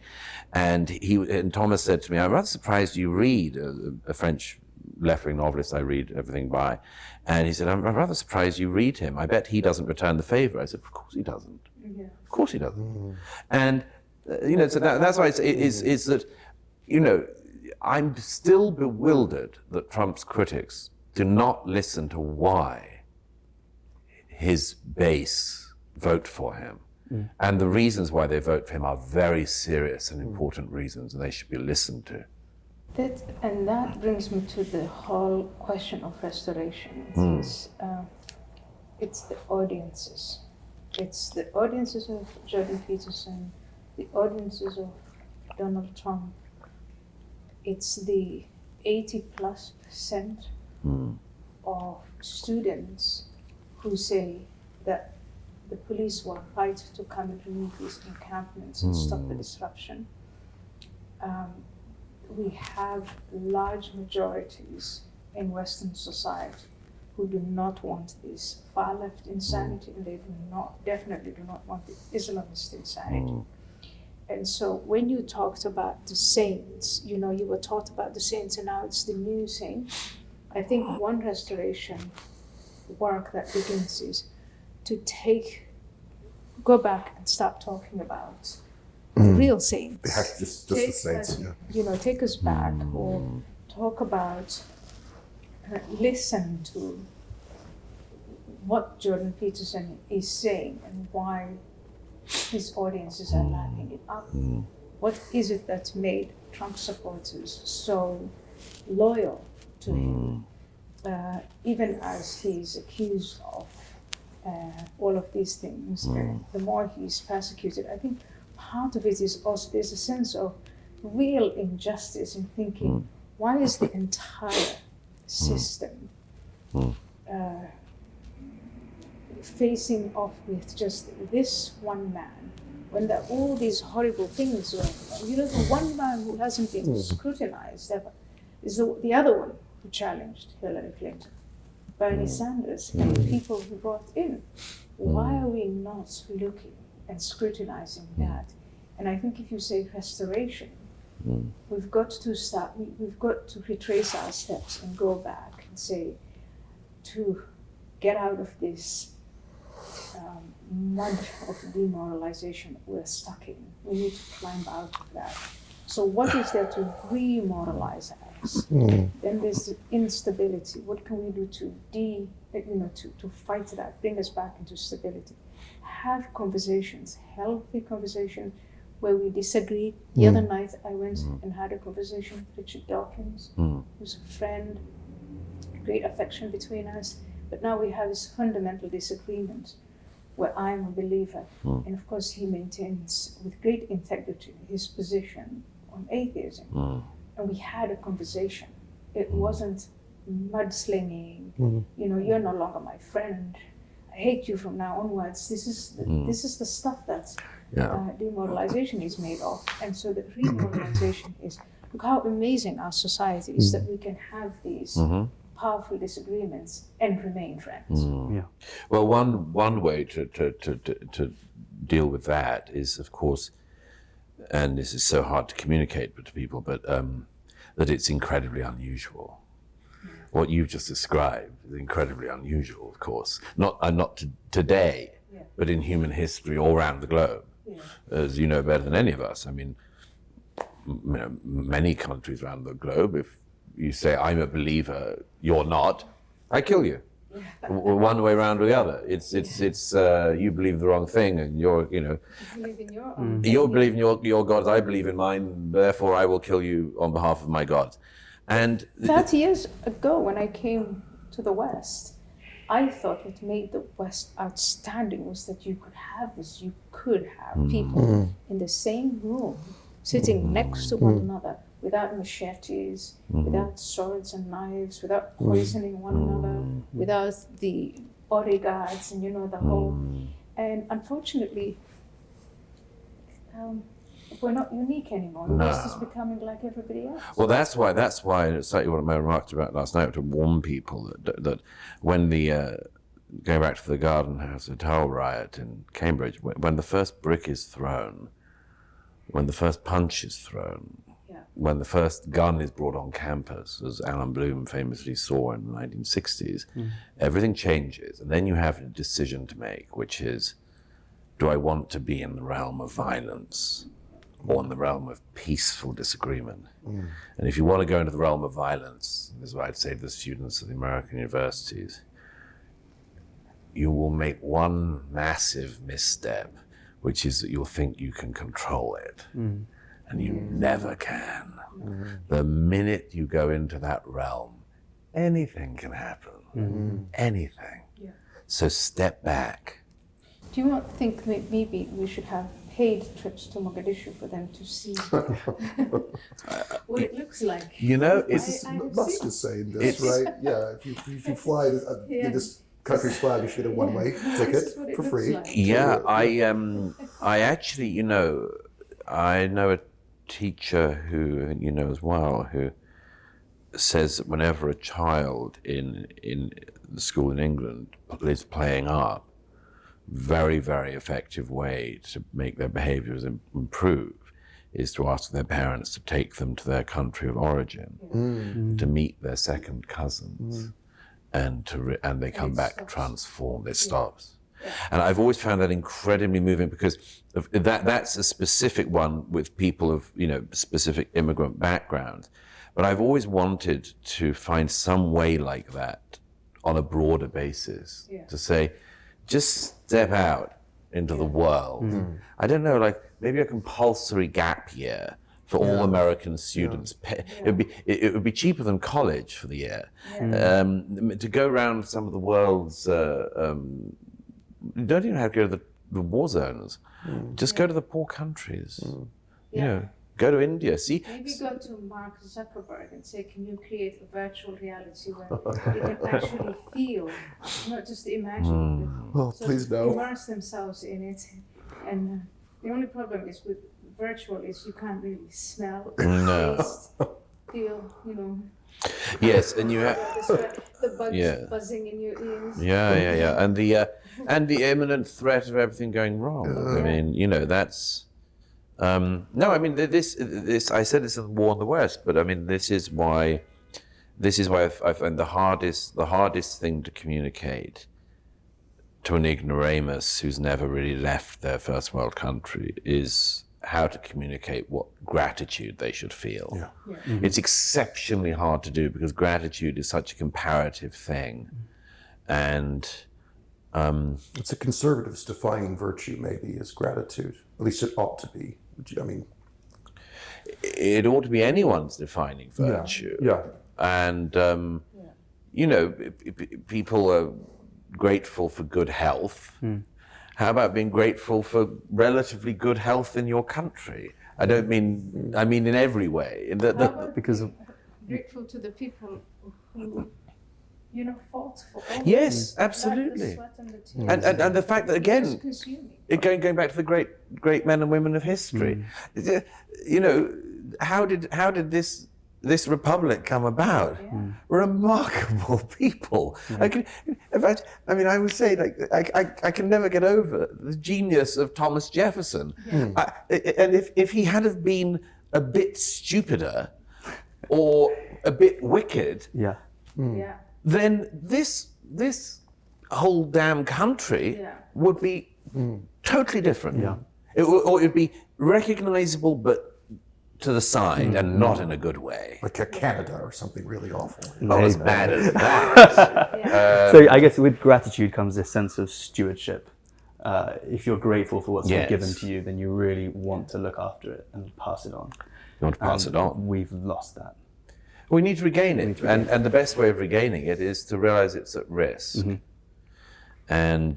And Thomas said to me, I'm rather surprised you read a French left-wing novelist I read everything by. And he said, I'm rather surprised you read him. I bet he doesn't return the favor. I said, of course he doesn't. Of course he doesn't. And so that's why it's that, I'm still bewildered that Trump's critics do not listen to why his base vote for him. And the reasons why they vote for him are very serious and important reasons, and they should be listened to. That brings me to the whole question of restoration. It's the audiences. It's the audiences of Jordan Peterson, the audiences of Donald Trump. It's the 80+% of students who say that the police were right to come and remove these encampments and stop the disruption. We have large majorities in Western society who do not want this far left insanity, and they definitely do not want the Islamist insanity. And so when you talked about the saints, you were taught about the saints, and now it's the new saints. I think one restoration work that begins is to go back and start talking about the real saints. Just the saints, yeah. Take us back, or talk about, listen to what Jordan Peterson is saying and why his audiences are lapping it up. What is it that's made Trump supporters so loyal to him, even as he's accused of all of these things? The more he's persecuted, I think part of it is also there's a sense of real injustice in thinking, why is the entire system facing off with just this one man when there are all these horrible things going on? The one man who hasn't been scrutinized ever is the other one who challenged Hillary Clinton, Bernie Sanders, and the people who brought in. Why are we not looking and scrutinizing that? And I think if you say restoration, we've got to retrace our steps and go back and say, to get out of this mud of demoralization we're stuck in, we need to climb out of that. So what is there to remoralize us? Then there's the instability. What can we do to fight that, bring us back into stability? Have conversations, healthy conversations, where we disagree. The other night I went and had a conversation with Richard Dawkins, who's a friend, great affection between us, but now we have this fundamental disagreement where I'm a believer, and of course he maintains with great integrity his position on atheism. And we had a conversation. It wasn't mudslinging, you're no longer my friend, I hate you from now onwards. This is the stuff that demoralization is made of. And so the remoralization is, look how amazing our society is that we can have these powerful disagreements and remain friends. Well, one way to deal with that is, of course, and this is so hard to communicate to people, but that it's incredibly unusual. What you've just described is incredibly unusual, of course. Not today, but in human history all around the globe, as you know better than any of us. I mean, many countries around the globe, if you say, I'm a believer, you're not, I kill you. One way around or the other. It's you believe the wrong thing, and you believe in your own. You believe in your gods, I believe in mine, therefore I will kill you on behalf of my gods. And 30 years ago, when I came to the West, I thought what made the West outstanding was that you could have this. You could have people in the same room, sitting next to one another, without machetes, without swords and knives, without poisoning one another, without the bodyguards and the whole. And unfortunately, we're not unique anymore. The West is becoming like everybody else. Well, that's why it's like what I remarked about last night, to warn people that when going back to the Garden House Hotel riot in Cambridge, when the first brick is thrown, when the first punch is thrown, when the first gun is brought on campus, as Alan Bloom famously saw in the 1960s, everything changes. And then you have a decision to make, which is, do I want to be in the realm of violence or in the realm of peaceful disagreement? And if you want to go into the realm of violence, this is what I'd say to the students of the American universities, you will make one massive misstep, which is that you'll think you can control it. And you never can. The minute you go into that realm, anything can happen. Anything. So step back. Do you not think that maybe we should have paid trips to Mogadishu for them to see what it looks like? It's Musk is saying this, right? Yeah, if you fly in this country's flag, you should get a one-way ticket for free. Like. Yeah, I actually, I know a teacher who I think you know as well, who says that whenever a child in the school in England is playing up, very, very effective way to make their behaviors improve is to ask their parents to take them to their country of origin, to meet their second cousins, and they come back transformed. It stops. And I've always found that incredibly moving, because that's a specific one with people of, you know, specific immigrant backgrounds. But I've always wanted to find some way like that on a broader basis, to say, just step out into the world. I don't know, like maybe a compulsory gap year for all American students. It would be cheaper than college for the year. To go around some of the world's, you don't even have to go to the war zones. Just go to the poor countries. You know, go to India. See. Maybe go to Mark Zuckerberg and say, can you create a virtual reality where you can actually feel, not just imagine. Oh, so please no. Immerse themselves in it. And the only problem is with virtual is you can't really smell, taste, feel, you know. Yes, and you have the bugs buzzing in your ears. And the imminent threat of everything going wrong. I mean, you know, that's no. I mean, this. I said this in the War in the West, but I mean, this is why I find the hardest thing to communicate to an ignoramus who's never really left their first world country is how to communicate what gratitude they should feel. It's exceptionally hard to do because gratitude is such a comparative thing, and it's a conservative's defining virtue, maybe, is gratitude. At least it ought to be. I mean, it ought to be anyone's defining virtue. And you know, people are grateful for good health. How about being grateful for relatively good health in your country? I mean in every way. Because of grateful to the people who, you know, fought for all yes, absolutely. And the fact that, again, going back to the great men and women of history, you know, how did this republic come about? Remarkable people. I would say, like, I can never get over the genius of Thomas Jefferson. And if he had have been a bit stupider or a bit wicked, then this whole damn country would be totally different. It would be recognizable, but to the side, and not in a good way. Like a Canada or something really awful. As bad as that. So I guess with gratitude comes this sense of stewardship. If you're grateful for what's been given to you, then you really want to look after it and pass it on. You want to pass it on. We've lost that. We need to regain it. And the best way of regaining it is to realize it's at risk. And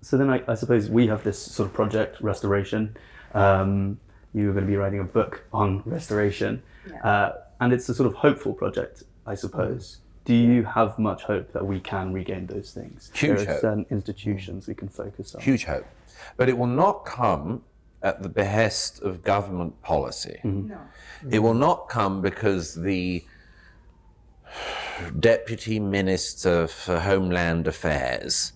so then I suppose we have this sort of project, restoration. You're going to be writing a book on restoration, and it's a sort of hopeful project, I suppose. Do you have much hope that we can regain those things? Huge there are hope. certain institutions we can focus on. Huge hope. But it will not come at the behest of government policy. No. It will not come because the Deputy Minister for Homeland Affairs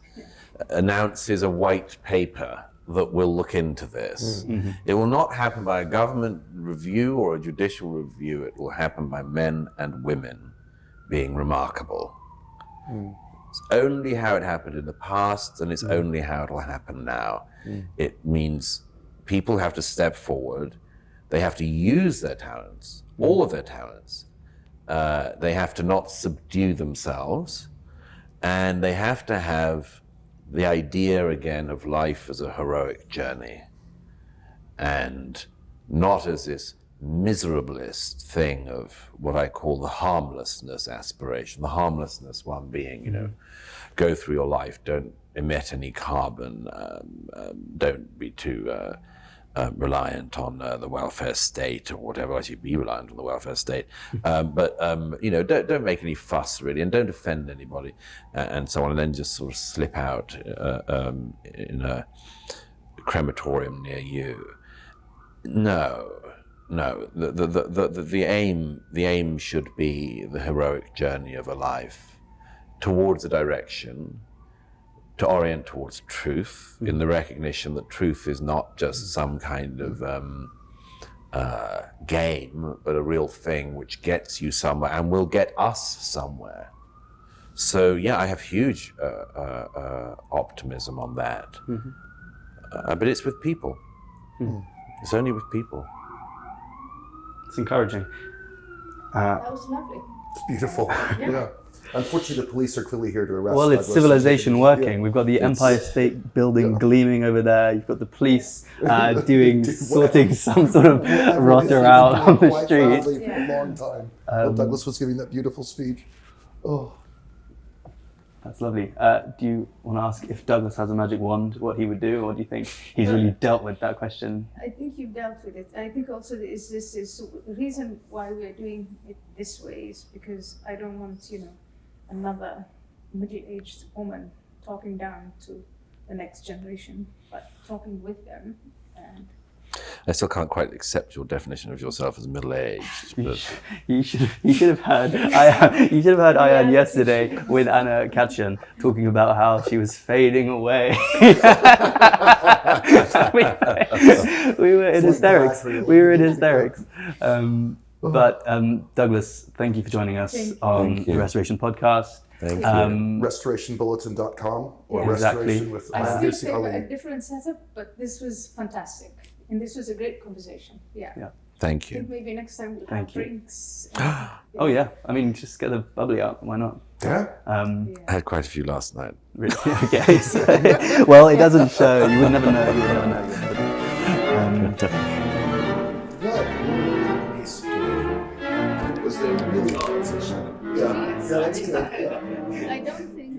announces a white paper that will look into this. It will not happen by a government review or a judicial review. It will happen by men and women being remarkable. It's only how it happened in the past, and it's only how it will happen now. It means people have to step forward. They have to use their talents, all of their talents. They have to not subdue themselves, and they have to have the idea again of life as a heroic journey, and not as this miserablest thing of what I call the harmlessness aspiration. The harmlessness one being, you know, go through your life, don't emit any carbon, don't be too reliant on the welfare state or whatever else. You'd be reliant on the welfare state, but you know, don't make any fuss really, and don't offend anybody, and so on, and then just sort of slip out in a crematorium near you. No. The aim should be the heroic journey of a life, towards a direction, to orient towards truth, in the recognition that truth is not just some kind of game, but a real thing which gets you somewhere and will get us somewhere. So yeah, I have huge optimism on that. But it's with people. It's only with people. It's encouraging. That was lovely. It's beautiful. Yeah. Unfortunately, the police are clearly here to arrest. Well, it's Douglas. civilization working. Yeah. We've got the Empire State Building gleaming over there. You've got the police sorting some sort of rotter out on the Quite street. proudly for a long time. While Douglas was giving that beautiful speech. Oh. That's lovely. Do you want to ask if Douglas has a magic wand, what he would do, or do you think he's really dealt with that question? I think you've dealt with it. I think also the reason why we're doing it this way is because I don't want, another middle-aged woman talking down to the next generation, but talking with them. And I still can't quite accept your definition of yourself as middle-aged. But You should have heard Ayan yesterday with Anna Katchen talking about how she was fading away. we were in hysterics. But Douglas, thank you for joining us on the Restoration Podcast. thank you. Restorationbulletin.com or Exactly. Restoration with I Lucy still favor a Arlene. different setup, but this was fantastic. And this was a great conversation. Yeah. Thank I you. think maybe next time we'll Thank have you. drinks. Oh yeah, I mean, just get the bubbly out. Why not? Yeah. I had quite a few last night. Really? Okay. So, well, it doesn't show. You would never know. Was there really conversation? Yeah. Yeah, that's good. Yeah. I don't think